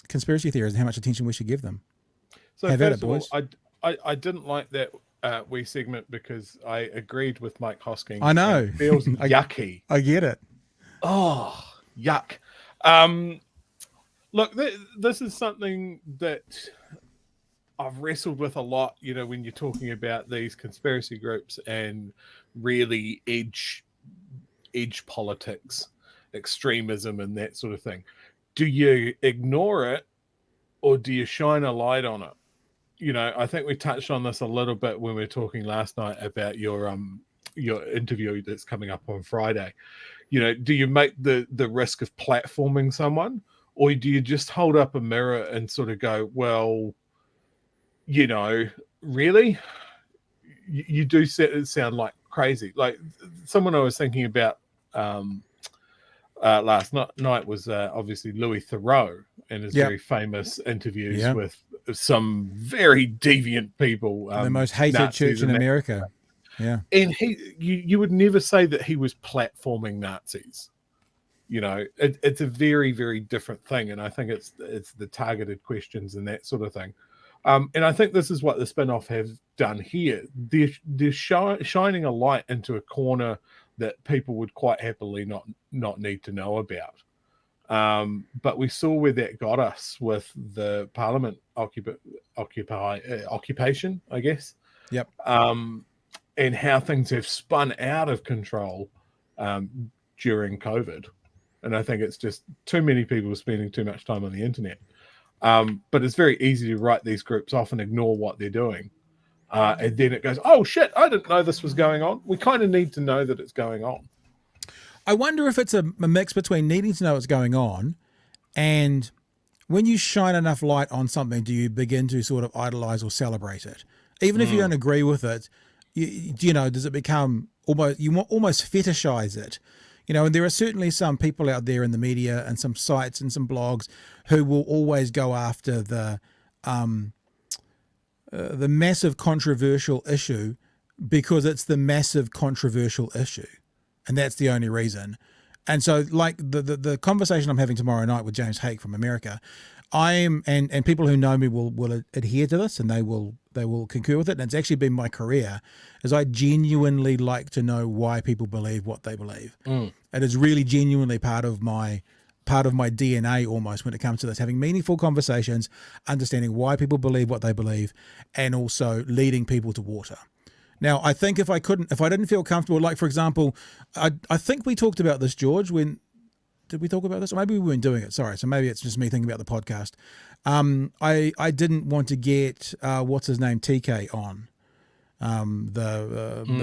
conspiracy theories and how much attention we should give them. So Have first at it, boys. of all, I didn't like that wee segment because I agreed with Mike Hosking. I know. It feels yucky. I get it. Oh, yuck. Look, this is something that I've wrestled with a lot, when you're talking about these conspiracy groups and really edge politics, extremism and that sort of thing. Do you ignore it or do you shine a light on it? I think we touched on this a little bit when we were talking last night about your interview that's coming up on Friday. Do you make the risk of platforming someone, or do you just hold up a mirror and sort of go, well, really? You do sound like crazy. Like someone I was thinking about last night was obviously Louis Theroux and his very famous interviews with some very deviant people. The most hated Nazis church in and that. America. Yeah. And you would never say that he was platforming Nazis. You know, it's a very, very different thing. And I think it's the targeted questions and that sort of thing. And I think this is what the spin-off have done here. They're shining a light into a corner that people would quite happily not need to know about. But we saw where that got us with the Parliament occupation, I guess. Yep. And how things have spun out of control during COVID. And I think it's just too many people spending too much time on the internet. But it's very easy to write these groups off and ignore what they're doing. And then it goes, oh, shit, I didn't know this was going on. We kind of need to know that it's going on. I wonder if it's a mix between needing to know what's going on and when you shine enough light on something, do you begin to sort of idolize or celebrate it? Even if you don't agree with it, you know, does it become almost fetishize it? You know, and there are certainly some people out there in the media and some sites and some blogs who will always go after the massive controversial issue because it's the massive controversial issue. And that's the only reason. And so like the conversation I'm having tomorrow night with James Hake from America, and people who know me will adhere to this and they will concur with it. And it's actually been my career is I genuinely like to know why people believe what they believe. And it's really genuinely part of my DNA almost when it comes to this, having meaningful conversations, understanding why people believe what they believe, and also leading people to water. Now, I think if I didn't feel comfortable, like for example, I think we talked about this, George, did we talk about this? Or maybe we weren't doing it. Sorry. So maybe it's just me thinking about the podcast. I didn't want to get, what's his name? TK on,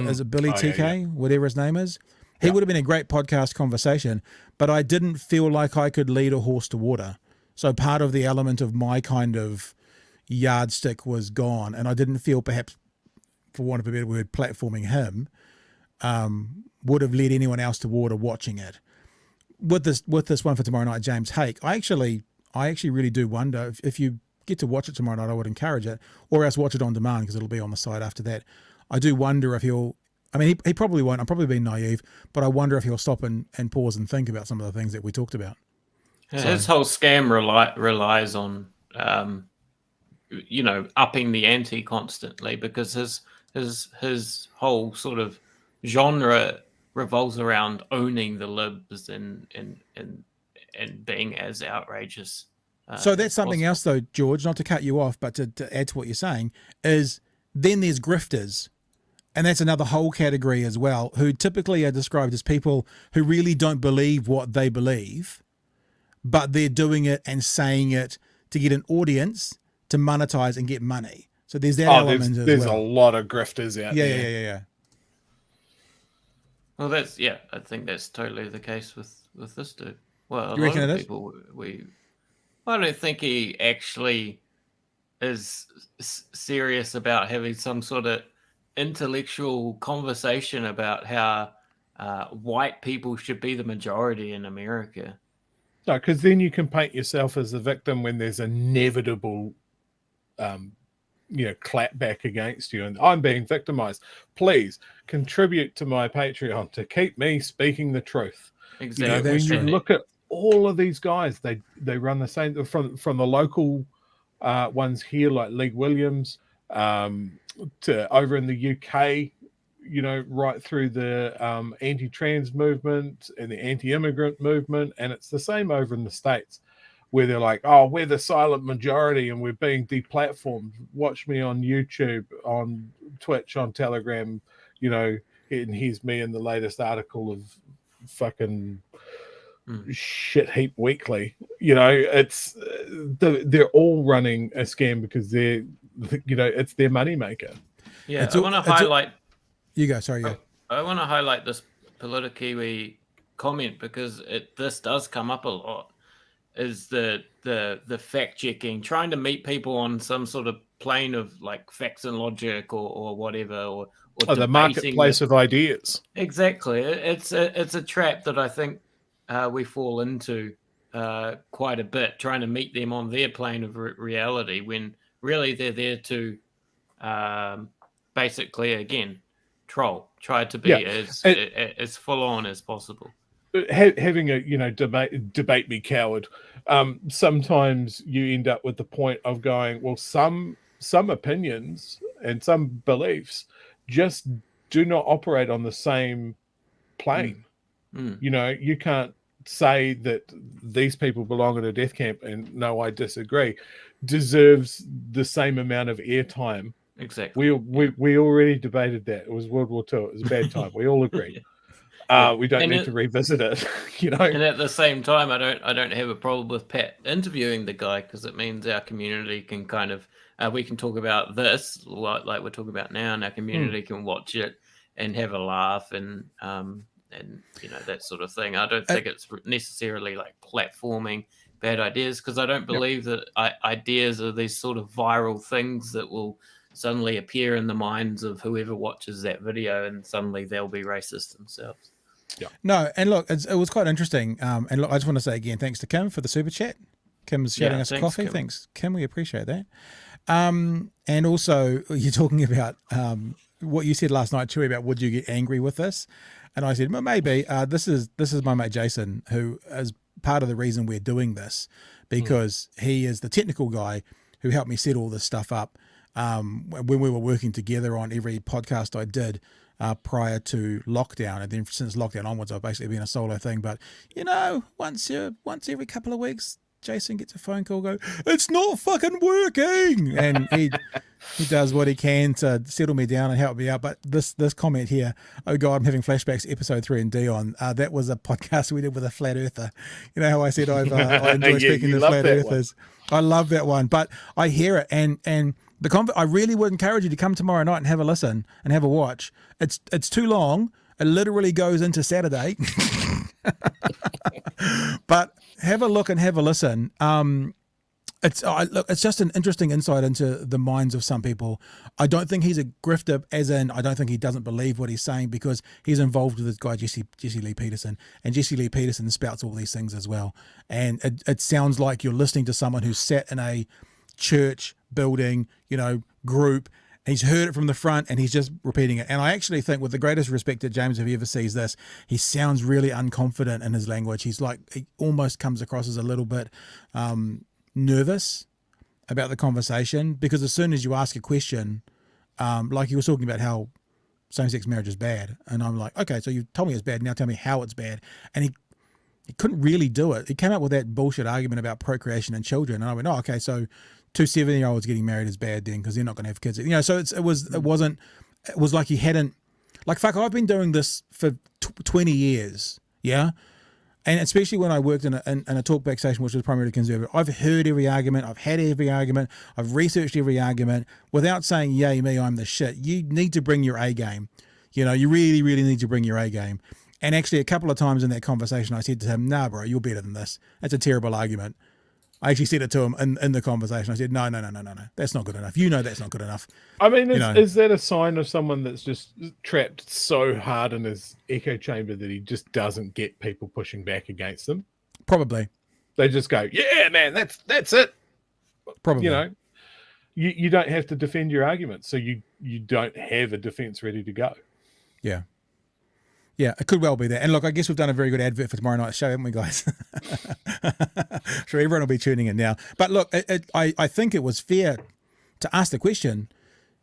is it Billy TK, yeah. Whatever his name is. He would have been a great podcast conversation, but I didn't feel like I could lead a horse to water. So part of the element of my kind of yardstick was gone. And I didn't feel perhaps, for want of a better word, platforming him would have led anyone else to water watching it. With this one for tomorrow night, James Hake, I actually really do wonder if you get to watch it tomorrow night, I would encourage it, or else watch it on demand because it'll be on the site after that. I do wonder if he'll, I mean, he probably won't. I'm probably being naive, but I wonder if he'll stop and pause and think about some of the things that we talked about. His whole scam relies on, you know, upping the ante constantly because his whole sort of genre revolves around owning the libs and being as outrageous. So that's something else, though, George. Not to cut you off, but to add to what you're saying is then there's grifters. And that's another whole category as well, who typically are described as people who really don't believe what they believe, but they're doing it and saying it to get an audience, to monetize and get money. So there's that element as well. There's a lot of grifters out there. Yeah. Well, I think that's totally the case with this dude. Well, you reckon it is? I don't think he actually is serious about having some sort of intellectual conversation about how white people should be the majority in America. No, because then you can paint yourself as the victim when there's inevitable, clap back against you, and I'm being victimized. Please contribute to my Patreon to keep me speaking the truth. Exactly. When you look at all of these guys, they run the same from the local ones here, like Lee Williams, to over in the UK, right through the anti-trans movement and the anti-immigrant movement. And it's the same over in the States where they're like, oh, we're the silent majority and we're being deplatformed. Watch me on YouTube, on Twitch, on Telegram, and here's me in the latest article of fucking shit heap weekly. It's they're all running a scam because they're, it's their moneymaker. Yeah, I want to highlight. You go. Sorry, yeah. I want to highlight this Politikiwi comment because this does come up a lot. Is the fact checking, trying to meet people on some sort of plane of like facts and logic or whatever, or the marketplace of ideas. Exactly, it's a trap that I think we fall into quite a bit, trying to meet them on their plane of reality when really they're there to basically, again, try to be as full on as possible. Having a debate me coward. Sometimes you end up with the point of going, well, some opinions and some beliefs just do not operate on the same plane. You can't say that these people belong in a death camp and no, I disagree, deserves the same amount of airtime. Exactly. We already debated that. It was World War II. It was a bad time. We all agreed. We don't need to revisit it, And at the same time, I don't have a problem with Pat interviewing the guy, because it means our community can kind of we can talk about this like we're talking about now, and our community can watch it and have a laugh and that sort of thing. I don't think it's necessarily like platforming bad ideas, because I don't believe that ideas are these sort of viral things that will suddenly appear in the minds of whoever watches that video, and suddenly they'll be racist themselves. Yeah. No, and look, it was quite interesting. And look, I just want to say again, thanks to Kim for the super chat. Kim's shouting us coffee. Kim. Thanks, Kim. We appreciate that. And also, you're talking about what you said last night, Chewy, about would you get angry with this? And I said, well, maybe. This is my mate Jason, who is part of the reason we're doing this, because he is the technical guy who helped me set all this stuff up when we were working together on every podcast I did prior to lockdown. And then since lockdown onwards, I've basically been a solo thing. But, once every couple of weeks, Jason gets a phone call, go, it's not fucking working. And he does what he can to settle me down and help me out. But this comment here, oh God, I'm having flashbacks to episode 3 and Dion. That was a podcast we did with a flat earther. You know how I said I enjoy speaking to flat earthers. I love that one. But I hear it, and I really would encourage you to come tomorrow night and have a listen and have a watch. It's too long. It literally goes into Saturday. But have a look and have a listen. It's just an interesting insight into the minds of some people. I don't think he's a grifter, as in I don't think he doesn't believe what he's saying, because he's involved with this guy Jesse Lee Peterson, and Jesse Lee Peterson spouts all these things as well. And it sounds like you're listening to someone who's sat in a church building, group. He's heard it from the front and he's just repeating it. And I actually think, with the greatest respect to James, if he ever sees this, he sounds really unconfident in his language. He almost comes across as a little bit nervous about the conversation, because as soon as you ask a question, like he was talking about how same-sex marriage is bad, and I'm like, okay, so you told me it's bad, now tell me how it's bad. And he couldn't really do it. He came up with that bullshit argument about procreation and children, and I went, oh, okay, so 2 7-year-olds getting married is bad then, because they're not going to have kids. So it was like he hadn't, like, fuck, I've been doing this for 20 years, yeah? And especially when I worked in a talkback station, which was primarily conservative, I've heard every argument, I've had every argument, I've researched every argument without saying, yay me, I'm the shit. You need to bring your A game. You really, really need to bring your A game. And actually, a couple of times in that conversation, I said to him, nah, bro, you're better than this. That's a terrible argument. I actually said it to him in the conversation. I said, no, that's not good enough. That's not good enough. I mean, is that a sign of someone that's just trapped so hard in his echo chamber that he just doesn't get people pushing back against him? Probably. They just go, yeah, man, that's it. Probably. You don't have to defend your argument, so you don't have a defense ready to go. Yeah. Yeah, it could well be that. And look, I guess we've done a very good advert for tomorrow night's show, haven't we, guys? Sure, everyone will be tuning in now. But look, I think it was fair to ask the question,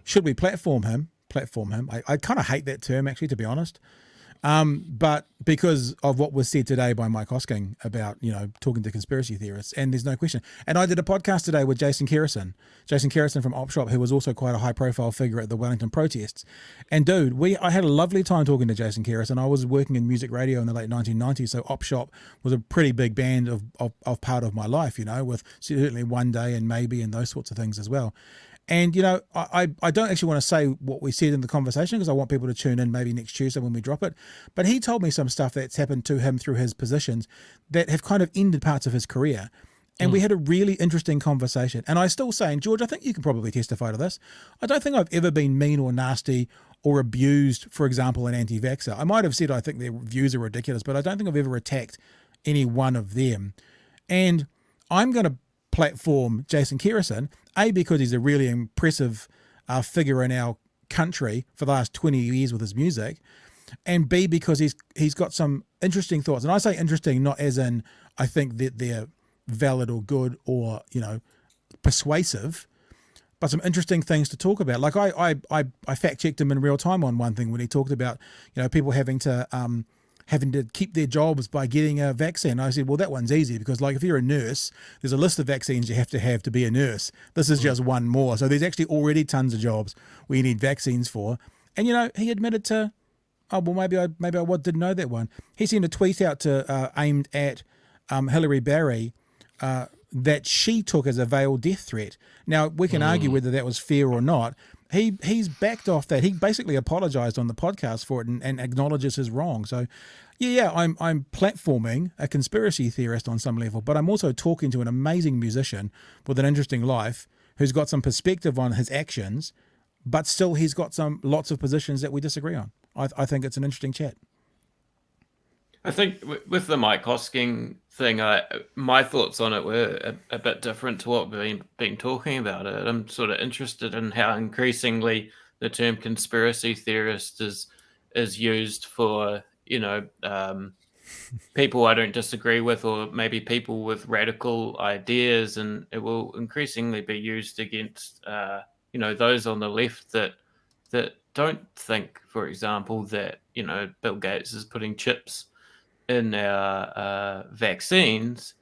should we platform him? I kind of hate that term, actually, to be honest. But because of what was said today by Mike Hoskins about, talking to conspiracy theorists, and there's no question. And I did a podcast today with Jason Kerrison from OpShop, who was also quite a high profile figure at the Wellington protests. And dude, I had a lovely time talking to Jason Kerrison. I was working in music radio in the late 1990s, so OpShop was a pretty big band of part of my life, with certainly One Day and Maybe and those sorts of things as well. And, I don't actually want to say what we said in the conversation, because I want people to tune in maybe next Tuesday when we drop it. But he told me some stuff that's happened to him through his positions that have kind of ended parts of his career. And we had a really interesting conversation. And I still say, and George, I think you can probably testify to this, I don't think I've ever been mean or nasty or abused, for example, an anti-vaxxer. I might have said I think their views are ridiculous, but I don't think I've ever attacked any one of them. And I'm going to platform Jason Kerrison, A, because he's a really impressive figure in our country for the last 20 years with his music, and B, because he's got some interesting thoughts. And I say interesting not as in I think that they're valid or good or, you know, persuasive, but some interesting things to talk about. Like I fact checked him in real time on one thing when he talked about, you know, people having to keep their jobs by getting a vaccine. I said, well, that one's easy because, like, if you're a nurse, there's a list of vaccines you have to be a nurse. This is just one more. So there's actually already tons of jobs where you need vaccines for. And, you know, he admitted to, oh, well, maybe I didn't know that one. He sent a tweet out to aimed at Hillary Barry that she took as a veiled death threat. Now, we can argue whether that was fair or not. He's backed off that. He basically apologized on the podcast for it and acknowledges his wrong. So, yeah, I'm platforming a conspiracy theorist on some level, but I'm also talking to an amazing musician with an interesting life who's got some perspective on his actions, but still he's got lots of positions that we disagree on. I think it's an interesting chat. I think with the Mike Hosking thing, my thoughts on it were a bit different to what we've been talking about. I'm sort of interested in how increasingly the term conspiracy theorist is used for, you know, people I don't disagree with, or maybe people with radical ideas, and it will increasingly be used against, you know, those on the left that don't think, for example, that, you know, Bill Gates is putting chips in our vaccines,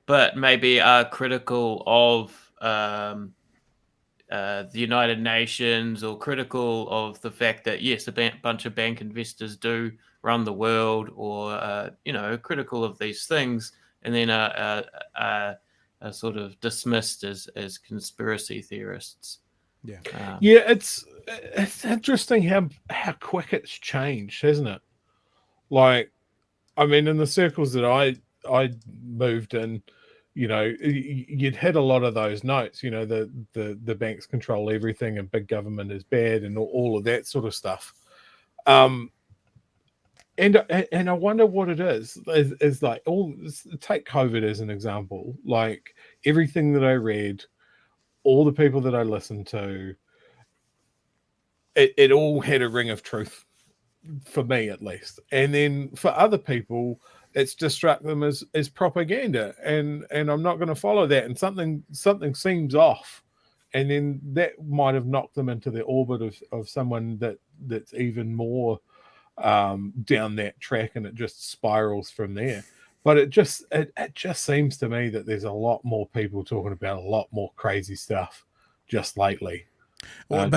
but maybe are critical of the United Nations, or critical of the fact that, yes, a bunch of bank investors do run the world, or, you know, critical of these things, and then are sort of dismissed as conspiracy theorists. Yeah. Yeah, it's interesting how quick it's changed, hasn't it? Like, I mean, in the circles that I moved in, you know, you'd hit a lot of those notes, you know, the banks control everything and big government is bad and all of that sort of stuff. And I wonder what it is like, take COVID as an example. Like, everything that I read, all the people that I listened to, it all had a ring of truth, for me at least. And then for other people, it's just struck them as propaganda, and I'm not going to follow that, and something seems off, and then that might have knocked them into the orbit of someone that's even more down that track, and it just spirals from there. But it just seems to me that there's a lot more people talking about a lot more crazy stuff just lately. I'd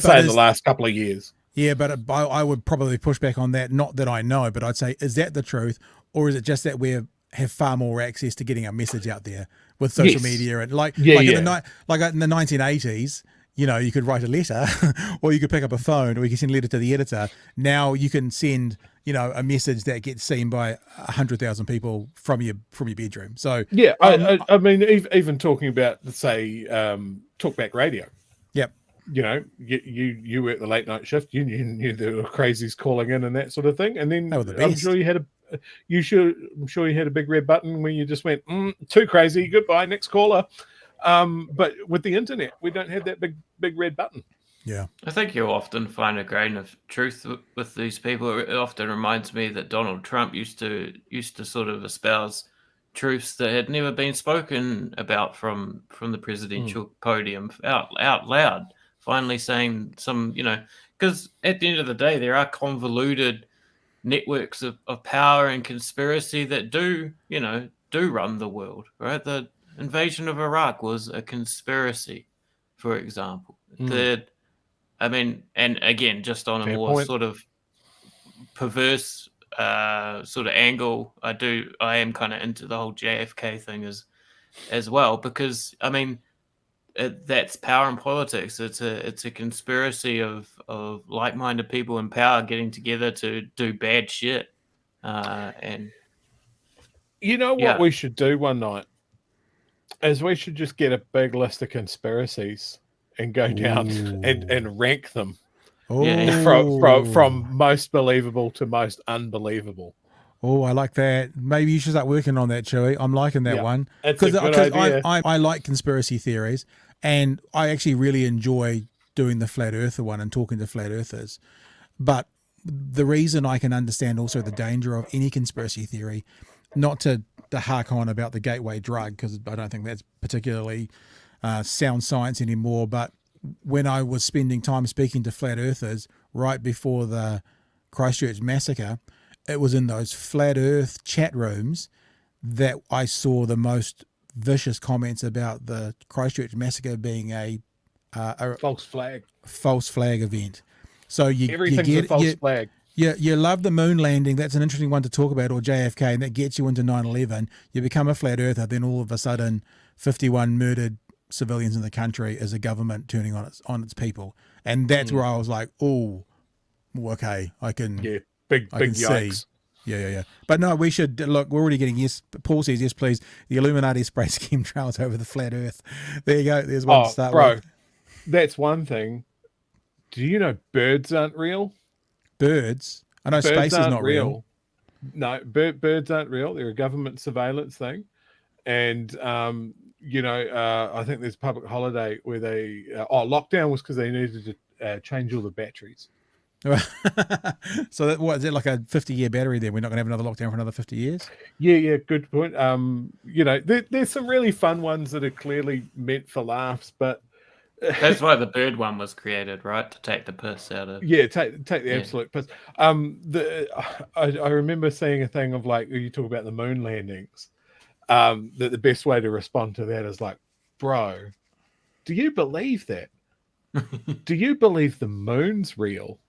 say in the last couple of years. Yeah, but I would probably push back on that. Not that I know, but I'd say, is that the truth, or is it just that we have far more access to getting our message out there with social media and in the 1980s, you know, you could write a letter, or you could pick up a phone, or you could send a letter to the editor. Now you can send, you know, a message that gets seen by 100,000 people from your bedroom. So yeah, I mean, even talking about, say, talkback radio. Yep. You know, you work the late night shift. You knew there were crazies calling in and that sort of thing. And then I'm sure you had a big red button where you just went, too crazy, goodbye, next caller. But with the internet, we don't have that big red button. Yeah, I think you'll often find a grain of truth with these people. It often reminds me that Donald Trump used to sort of espouse truths that had never been spoken about from the presidential podium out loud. Finally saying some, you know, because at the end of the day, there are convoluted networks of power and conspiracy that do run the world, right? The invasion of Iraq was a conspiracy, for example. I mean, and again, just on a more sort of perverse sort of angle, I am kind of into the whole JFK thing as well, because I mean, that's power in politics. It's a conspiracy of like-minded people in power getting together to do bad shit. And you know what we should do one night is we should just get a big list of conspiracies and go down and rank them from most believable to most unbelievable. Oh, I like that. Maybe you should start working on that, Chewy. I'm liking that Yeah, one. it's a good idea. I like conspiracy theories, and I actually really enjoy doing the flat earther one and talking to flat earthers. But the reason I can understand also the danger of any conspiracy theory, not to hark on about the gateway drug, because I don't think that's particularly sound science anymore, but when I was spending time speaking to flat earthers right before the Christchurch massacre, it was in those flat earth chat rooms that I saw the most vicious comments about the Christchurch massacre being a false flag event. So Everything's a false flag. You love the moon landing. That's an interesting one to talk about, or JFK, and that gets you into 9/11. You become a flat earther, then all of a sudden 51 murdered civilians in the country is a government turning on its people. And that's where I was like, oh, okay, I can big see. yikes. Yeah. But no, we should look. We're already getting yes. Paul says yes, please. The Illuminati sprays chemtrails over the flat Earth. There you go. There's one to start with. That's one thing. Do you know birds aren't real? Birds? I know space is not real. No, birds aren't real. They're a government surveillance thing, and I think there's a public holiday where they lockdown was because they needed to change all the batteries. So is it like a 50-year battery there? We're not going to have another lockdown for another 50 years? Yeah, good point. There's some really fun ones that are clearly meant for laughs, but that's why the bird one was created, right? To take the piss out of. Yeah, take the absolute piss. I remember seeing a thing of like, you talk about the moon landings, that the best way to respond to that is like, bro, do you believe that? Do you believe the moon's real?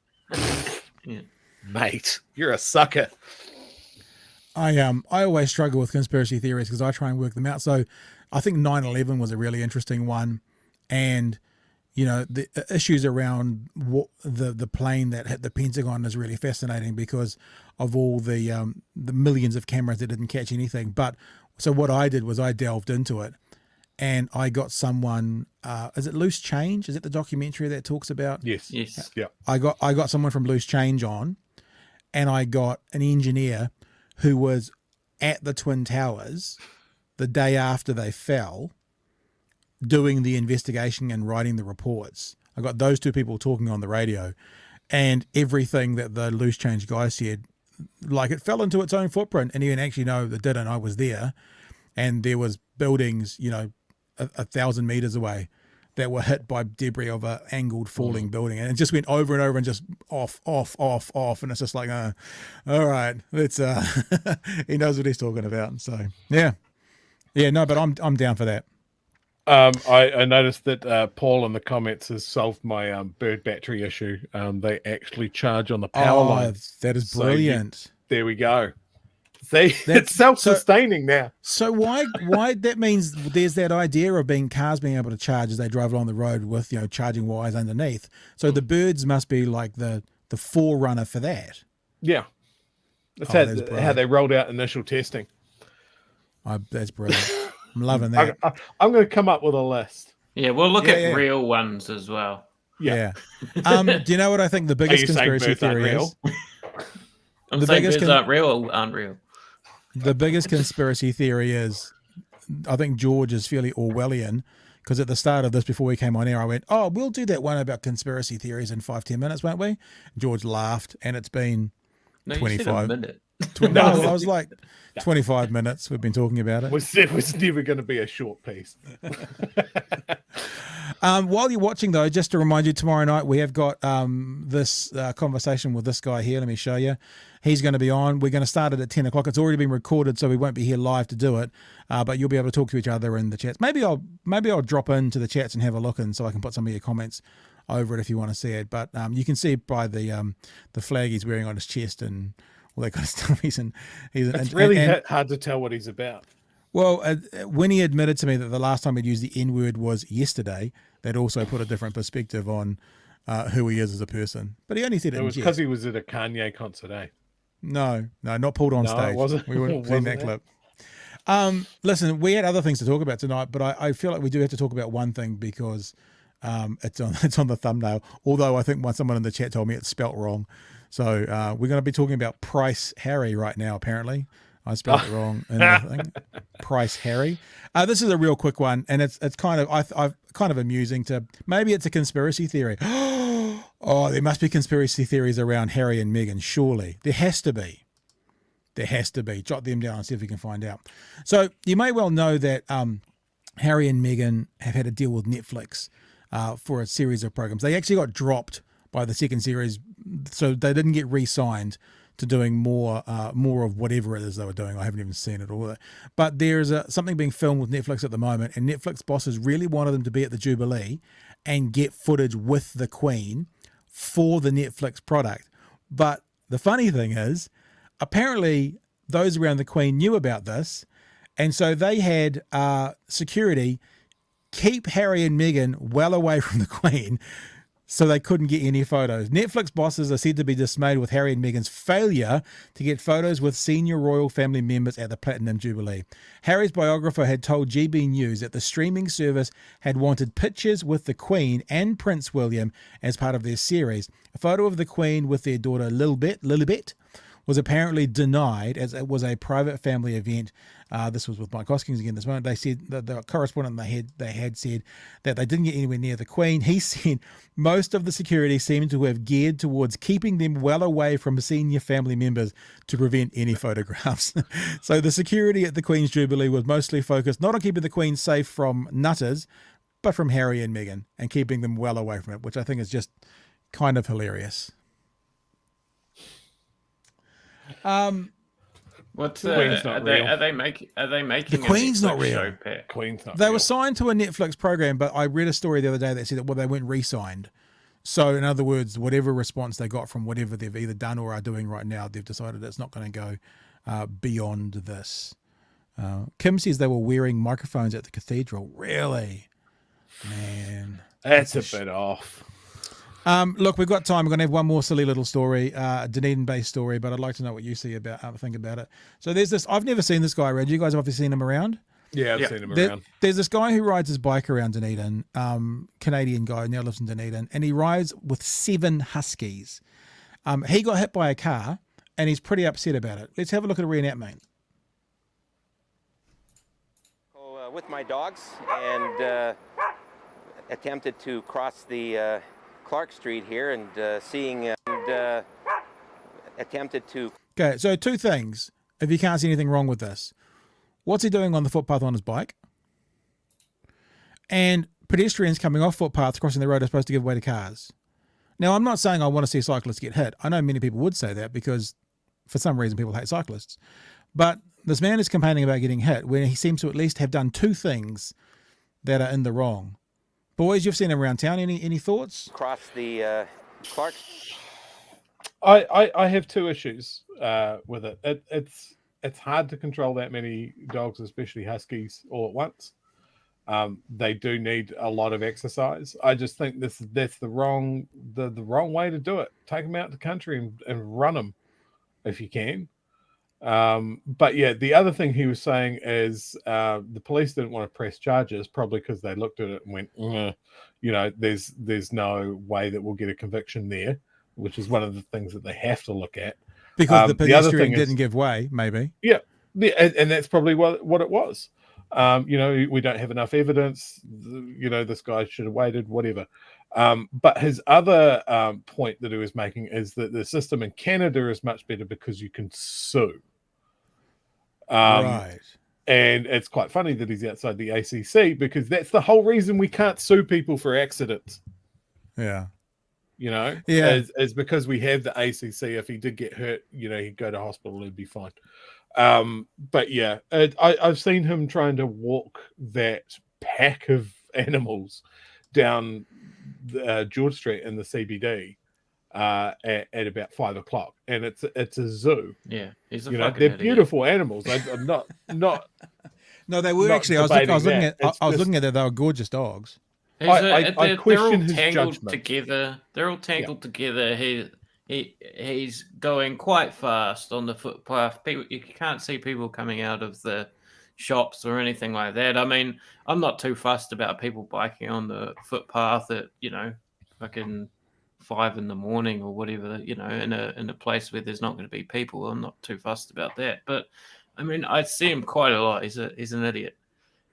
Yeah. Mate, you're a sucker. I always struggle with conspiracy theories because I try and work them out. So I think 9/11 was a really interesting one, and the issues around the plane that hit the Pentagon is really fascinating because of all the millions of cameras that didn't catch anything. But so what I did was I delved into it, and I got someone. Is it Loose Change? Is it the documentary that talks about? Yes. Yeah. I got someone from Loose Change on, and I got an engineer who was at the Twin Towers the day after they fell, doing the investigation and writing the reports. I got those two people talking on the radio, and everything that the Loose Change guy said, like it fell into its own footprint. And even actually, no, it didn't. I was there, and there was buildings, 1,000 meters away that were hit by debris of an angled falling building, and it just went over and over and just off, and it's just like, all right, let's. He knows what he's talking about. So yeah, no, but I'm down for that. I noticed that Paul in the comments has solved my bird battery issue. They actually charge on the power lines. That is brilliant. There we go. See, it's self-sustaining now. So why that means there's that idea of cars being able to charge as they drive along the road with charging wires underneath. So the birds must be like the forerunner for that. Yeah, that's how they rolled out initial testing. That's brilliant. I'm loving that. I'm going to come up with a list. Yeah, we'll look at real ones as well. Yeah. Do you know what I think the biggest conspiracy theory is? I'm saying birds aren't real or aren't real. The biggest conspiracy theory is, I think George is fairly Orwellian, because at the start of this, before we came on air, I went, we'll do that one about conspiracy theories in 5-10 minutes, won't we? George laughed, and it's been 25 you said a minute. I was like 25 minutes we've been talking about it. We said it was never going to be a short piece. While you're watching, though, just to remind you, tomorrow night we have got this conversation with this guy here. Let me show you. He's going to be on. We're going to start it at 10 o'clock. It's already been recorded, so we won't be here live to do it. But you'll be able to talk to each other in the chats. Maybe I'll drop into the chats and have a look, and so I can put some of your comments over it if you want to see it. But you can see by the flag he's wearing on his chest and all that kind of stuff. It's really hard to tell what he's about. Well, when he admitted to me that the last time he'd used the N-word was yesterday, that also put a different perspective on who he is as a person. But he only said it was because he was at a Kanye concert, eh? No, not pulled on stage. It wasn't. We wouldn't seen that clip. Listen, we had other things to talk about tonight, but I feel like we do have to talk about one thing because It's on the thumbnail. Although I think someone in the chat told me it's spelt wrong. So we're going to be talking about Price Harry right now. Apparently, I spelled it wrong in the thing. Price Harry. This is a real quick one, and it's kind of I've kind of amusing to maybe it's a conspiracy theory. Oh, there must be conspiracy theories around Harry and Meghan. Surely there has to be. There has to be. Jot them down and see if we can find out. So you may well know that Harry and Meghan have had a deal with Netflix for a series of programs. They actually got dropped by the second series, so they didn't get re-signed to doing more of whatever it is they were doing. I haven't even seen it all. But there's something being filmed with Netflix at the moment, and Netflix bosses really wanted them to be at the Jubilee and get footage with the Queen for the Netflix product. But the funny thing is, apparently those around the Queen knew about this, and so they had security keep Harry and Meghan well away from the Queen so they couldn't get any photos. Netflix bosses are said to be dismayed with Harry and Meghan's failure to get photos with senior royal family members at the Platinum Jubilee. Harry's biographer had told GB News that the streaming service had wanted pictures with the Queen and Prince William as part of their series. A photo of the Queen with their daughter Lilibet was apparently denied as it was a private family event. This was with Mike Hoskins again this morning. They said that the correspondent they had said that they didn't get anywhere near the Queen. He said most of the security seemed to have geared towards keeping them well away from senior family members to prevent any photographs. So the security at the Queen's Jubilee was mostly focused not on keeping the Queen safe from nutters, but from Harry and Meghan and keeping them well away from it, which I think is just kind of hilarious. What's The Queen's not real. Are they making The Queen's not real. show, Pat? Queen's not They real. were signed to a Netflix program, but I read a story the other day that said that they weren't re-signed. So in other words, whatever response they got from whatever they've either done or are doing right now, they've decided it's not going to go beyond this. Kim says they were wearing microphones at the cathedral. Really? Man. That's a bit off. Look, we've got time. We're going to have one more silly little story, a Dunedin-based story, but I'd like to know what you think about it. So there's this. I've never seen this guy around. You guys have obviously seen him around. Yeah, I've seen him around. There's this guy who rides his bike around Dunedin, Canadian guy, now lives in Dunedin, and he rides with 7 huskies. He got hit by a car, and he's pretty upset about it. Let's have a look at a reenactment. With my dogs and attempted to cross the Clark Street here and attempted to... Okay, so 2 things, if you can't see anything wrong with this. What's he doing on the footpath on his bike? And pedestrians coming off footpaths crossing the road are supposed to give way to cars. Now, I'm not saying I want to see cyclists get hit. I know many people would say that because for some reason people hate cyclists. But this man is complaining about getting hit when he seems to at least have done 2 things that are in the wrong. Boys, you've seen him around town. Any thoughts? Cross the Clark... I have 2 issues with it. It's hard to control that many dogs, especially huskies, all at once. They do need a lot of exercise. I just think that's the wrong way to do it. Take them out to country and run them if you can. But yeah, the other thing he was saying is the police didn't want to press charges, probably because they looked at it and went, there's no way that we'll get a conviction there, which is one of the things that they have to look at. Because the pedestrian didn't give way, maybe. Yeah, and that's probably what it was. We don't have enough evidence. This guy should have waited, whatever. But his other point that he was making is that the system in Canada is much better because you can sue. Right. And it's quite funny that he's outside the ACC because that's the whole reason we can't sue people for accidents. Yeah. Is because we have the ACC. If he did get hurt, he'd go to hospital, he'd be fine. But yeah, I've seen him trying to walk that pack of animals down George Street in the CBD at about 5 o'clock, and it's a zoo. Yeah, he's a they're idiot. beautiful animals. I'm not. No, they were not actually. I was looking at. It's I was looking at that. They were gorgeous dogs. I question his tangled judgment. together. They're all tangled together. He's going quite fast on the footpath. People, you can't see people coming out of the shops or anything like that. I mean, I'm not too fussed about people biking on the footpath at, fucking 5 in the morning or whatever, in a place where there's not going to be people. I'm not too fussed about that. But I mean, I see him quite a lot. He's an idiot.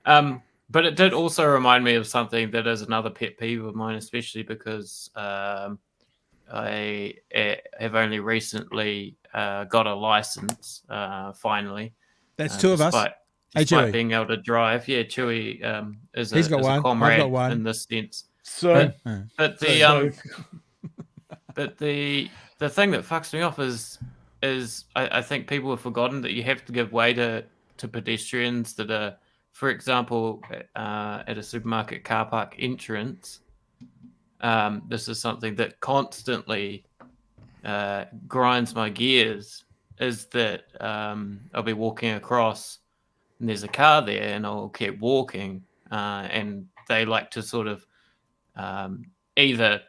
But it did also remind me of something that is another pet peeve of mine, especially because I have only recently got a license, finally. That's two of us. Despite being able to drive. Yeah, Chewy is a comrade I've got one. in this sense. So, but the thing that fucks me off is I think people have forgotten that you have to give way to pedestrians that are, for example, at a supermarket car park entrance. This is something that constantly grinds my gears, is that I'll be walking across and there's a car there and I'll keep walking, and they like to sort of either,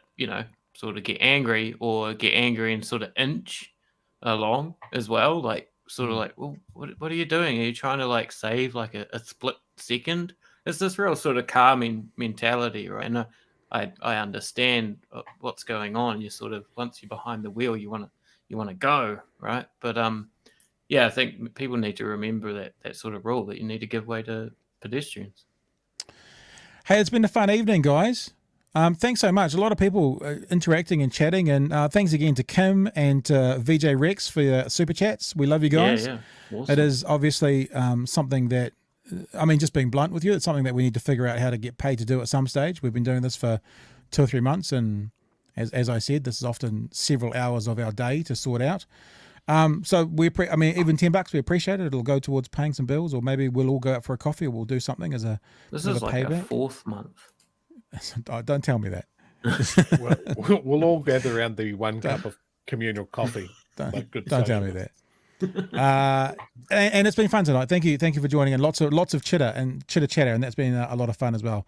sort of get angry and sort of inch along as well. Like, sort of like, well, what are you doing? Are you trying to like save like a split second? It's this real sort of car mentality, right? And I understand what's going on. You sort of, once you're behind the wheel, you want to go, right? But yeah, I think people need to remember that sort of rule, that you need to give way to pedestrians. Hey, it's been a fun evening, guys. Thanks so much. A lot of people interacting and chatting, and thanks again to Kim and VJ Rex for your super chats. We love you guys. Yeah. Awesome. It is obviously something that, I mean, just being blunt with you, it's something that we need to figure out how to get paid to do at some stage. We've been doing this for 2 or 3 months, and as I said, this is often several hours of our day to sort out. So even $10, we appreciate it. It'll go towards paying some bills, or maybe we'll all go out for a coffee, or we'll do something as a This is like payback. a 4th month. Don't tell me that. We'll all gather around the 1 cup of communal coffee. Don't tell me that. And it's been fun tonight. Thank you for joining, and lots of chitter chatter, and that's been a lot of fun as well.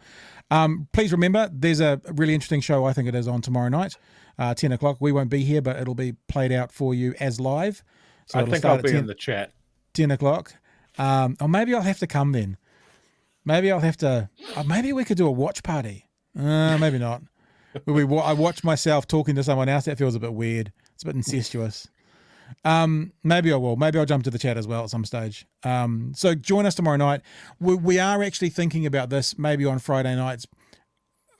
Please remember, there's a really interesting show, I think it is, on tomorrow night, 10 o'clock. We won't be here, but it'll be played out for you as live. So I think I'll be in the chat. 10 o'clock. Or maybe I'll have to come then. Maybe I'll have to. Maybe we could do a watch party. Maybe not. I watch myself talking to someone else. That feels a bit weird. It's a bit incestuous. Maybe I will. Maybe I'll jump to the chat as well at some stage. So join us tomorrow night. We are actually thinking about this maybe on Friday nights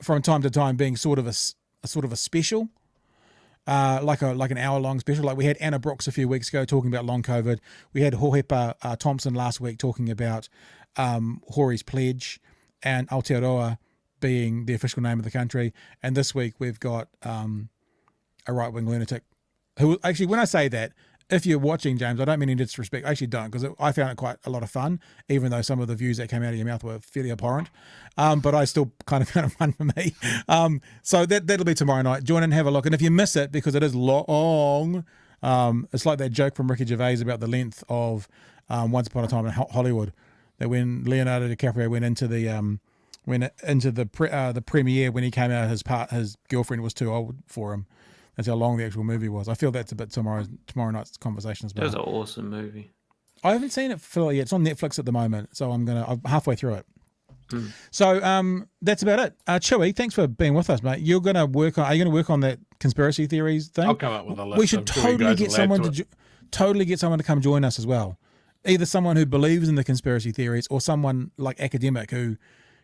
from time to time being sort of a special, like an hour-long special. Like we had Anna Brooks a few weeks ago talking about long COVID. We had Hohepa Thompson last week talking about Hori's pledge and Aotearoa being the official name of the country. And this week we've got a right-wing lunatic who, actually, when I say that, if you're watching, James, I don't mean in disrespect. I actually don't, because I found it quite a lot of fun, even though some of the views that came out of your mouth were fairly abhorrent. But I still kind of found it fun for me. So that'll be tomorrow night. Join and have a look. And if you miss it, because it is long, it's like that joke from Ricky Gervais about the length of Once Upon a Time in Hollywood, that when Leonardo DiCaprio went into the premiere, when he came out, his girlfriend was too old for him. That's how long the actual movie was. I feel that's a bit tomorrow night's conversation as well. That was an awesome movie. I haven't seen it fully yet. It's on Netflix at the moment, so I'm halfway through it. So that's about it. Chewy, thanks for being with us, mate. Are you going to work on that conspiracy theories thing? I'll come up with a list. We should totally get someone to come join us as well. Either someone who believes in the conspiracy theories, or someone like academic who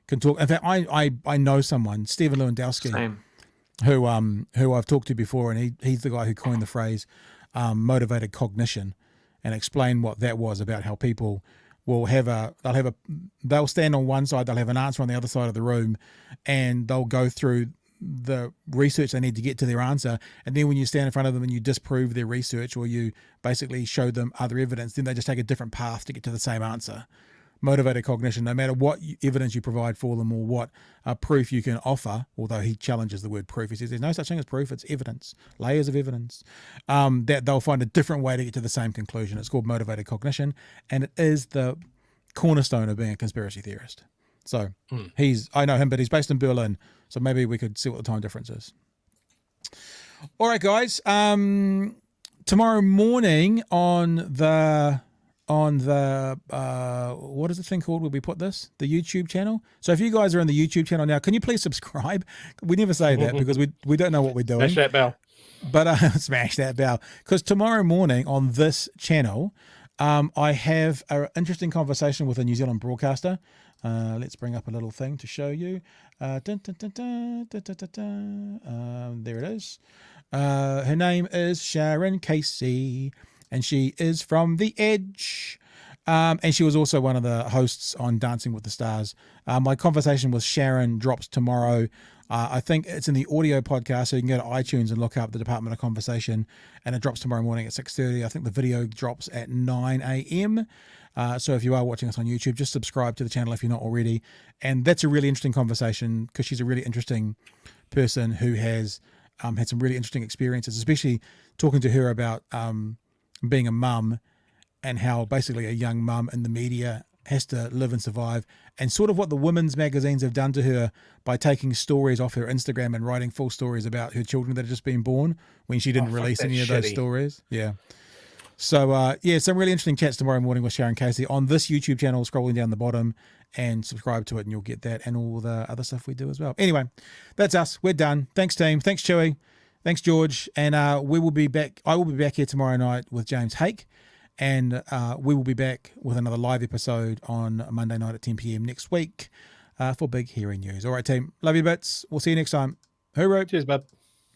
can talk. In fact, I know someone, Stephen Lewandowski. Same. Who I've talked to before, and he's the guy who coined the phrase motivated cognition, and explained what that was, about how people will they'll stand on one side, they'll have an answer on the other side of the room, and they'll go through the research they need to get to their answer, and then when you stand in front of them and you disprove their research, or you basically show them other evidence, then they just take a different path to get to the same answer. Motivated cognition, no matter what evidence you provide for them, or what proof you can offer, although he challenges the word proof. He says there's no such thing as proof, it's evidence, layers of evidence, that they'll find a different way to get to the same conclusion. It's called motivated cognition, and it is the cornerstone of being a conspiracy theorist. So I know him, but he's based in Berlin, so maybe we could see what the time difference is. All right, guys. Tomorrow morning on the on the what is the thing called where we put this? The YouTube channel. So if you guys are on the YouTube channel now, can you please subscribe? We never say that because we don't know what we're doing. Smash that bell. But smash that bell, because tomorrow morning on this channel, I have an interesting conversation with a New Zealand broadcaster. Let's bring up a little thing to show you. There it is. Her name is Sharon Casey, and she is from The Edge. And she was also one of the hosts on Dancing with the Stars. My conversation with Sharon drops tomorrow. I think it's in the audio podcast, so you can go to iTunes and look up the Department of Conversation, and it drops tomorrow morning at 6:30. I think the video drops at 9 a.m. So if you are watching us on YouTube, just subscribe to the channel if you're not already. And that's a really interesting conversation because she's a really interesting person who has had some really interesting experiences, especially talking to her about being a mum and how basically a young mum in the media has to live and survive, and sort of what the women's magazines have done to her by taking stories off her Instagram and writing full stories about her children that had just been born when she didn't release any of those stories. Yeah. So, some really interesting chats tomorrow morning with Sharon Casey on this YouTube channel, scrolling down the bottom, and subscribe to it and you'll get that and all the other stuff we do as well. Anyway, that's us. We're done. Thanks, team. Thanks, Chewy. Thanks, George. And we will be back. I will be back here tomorrow night with James Hake. And we will be back with another live episode on Monday night at 10 p.m. next week for big hearing news. All right, team. Love you bits. We'll see you next time. Hooroo. Cheers, bud.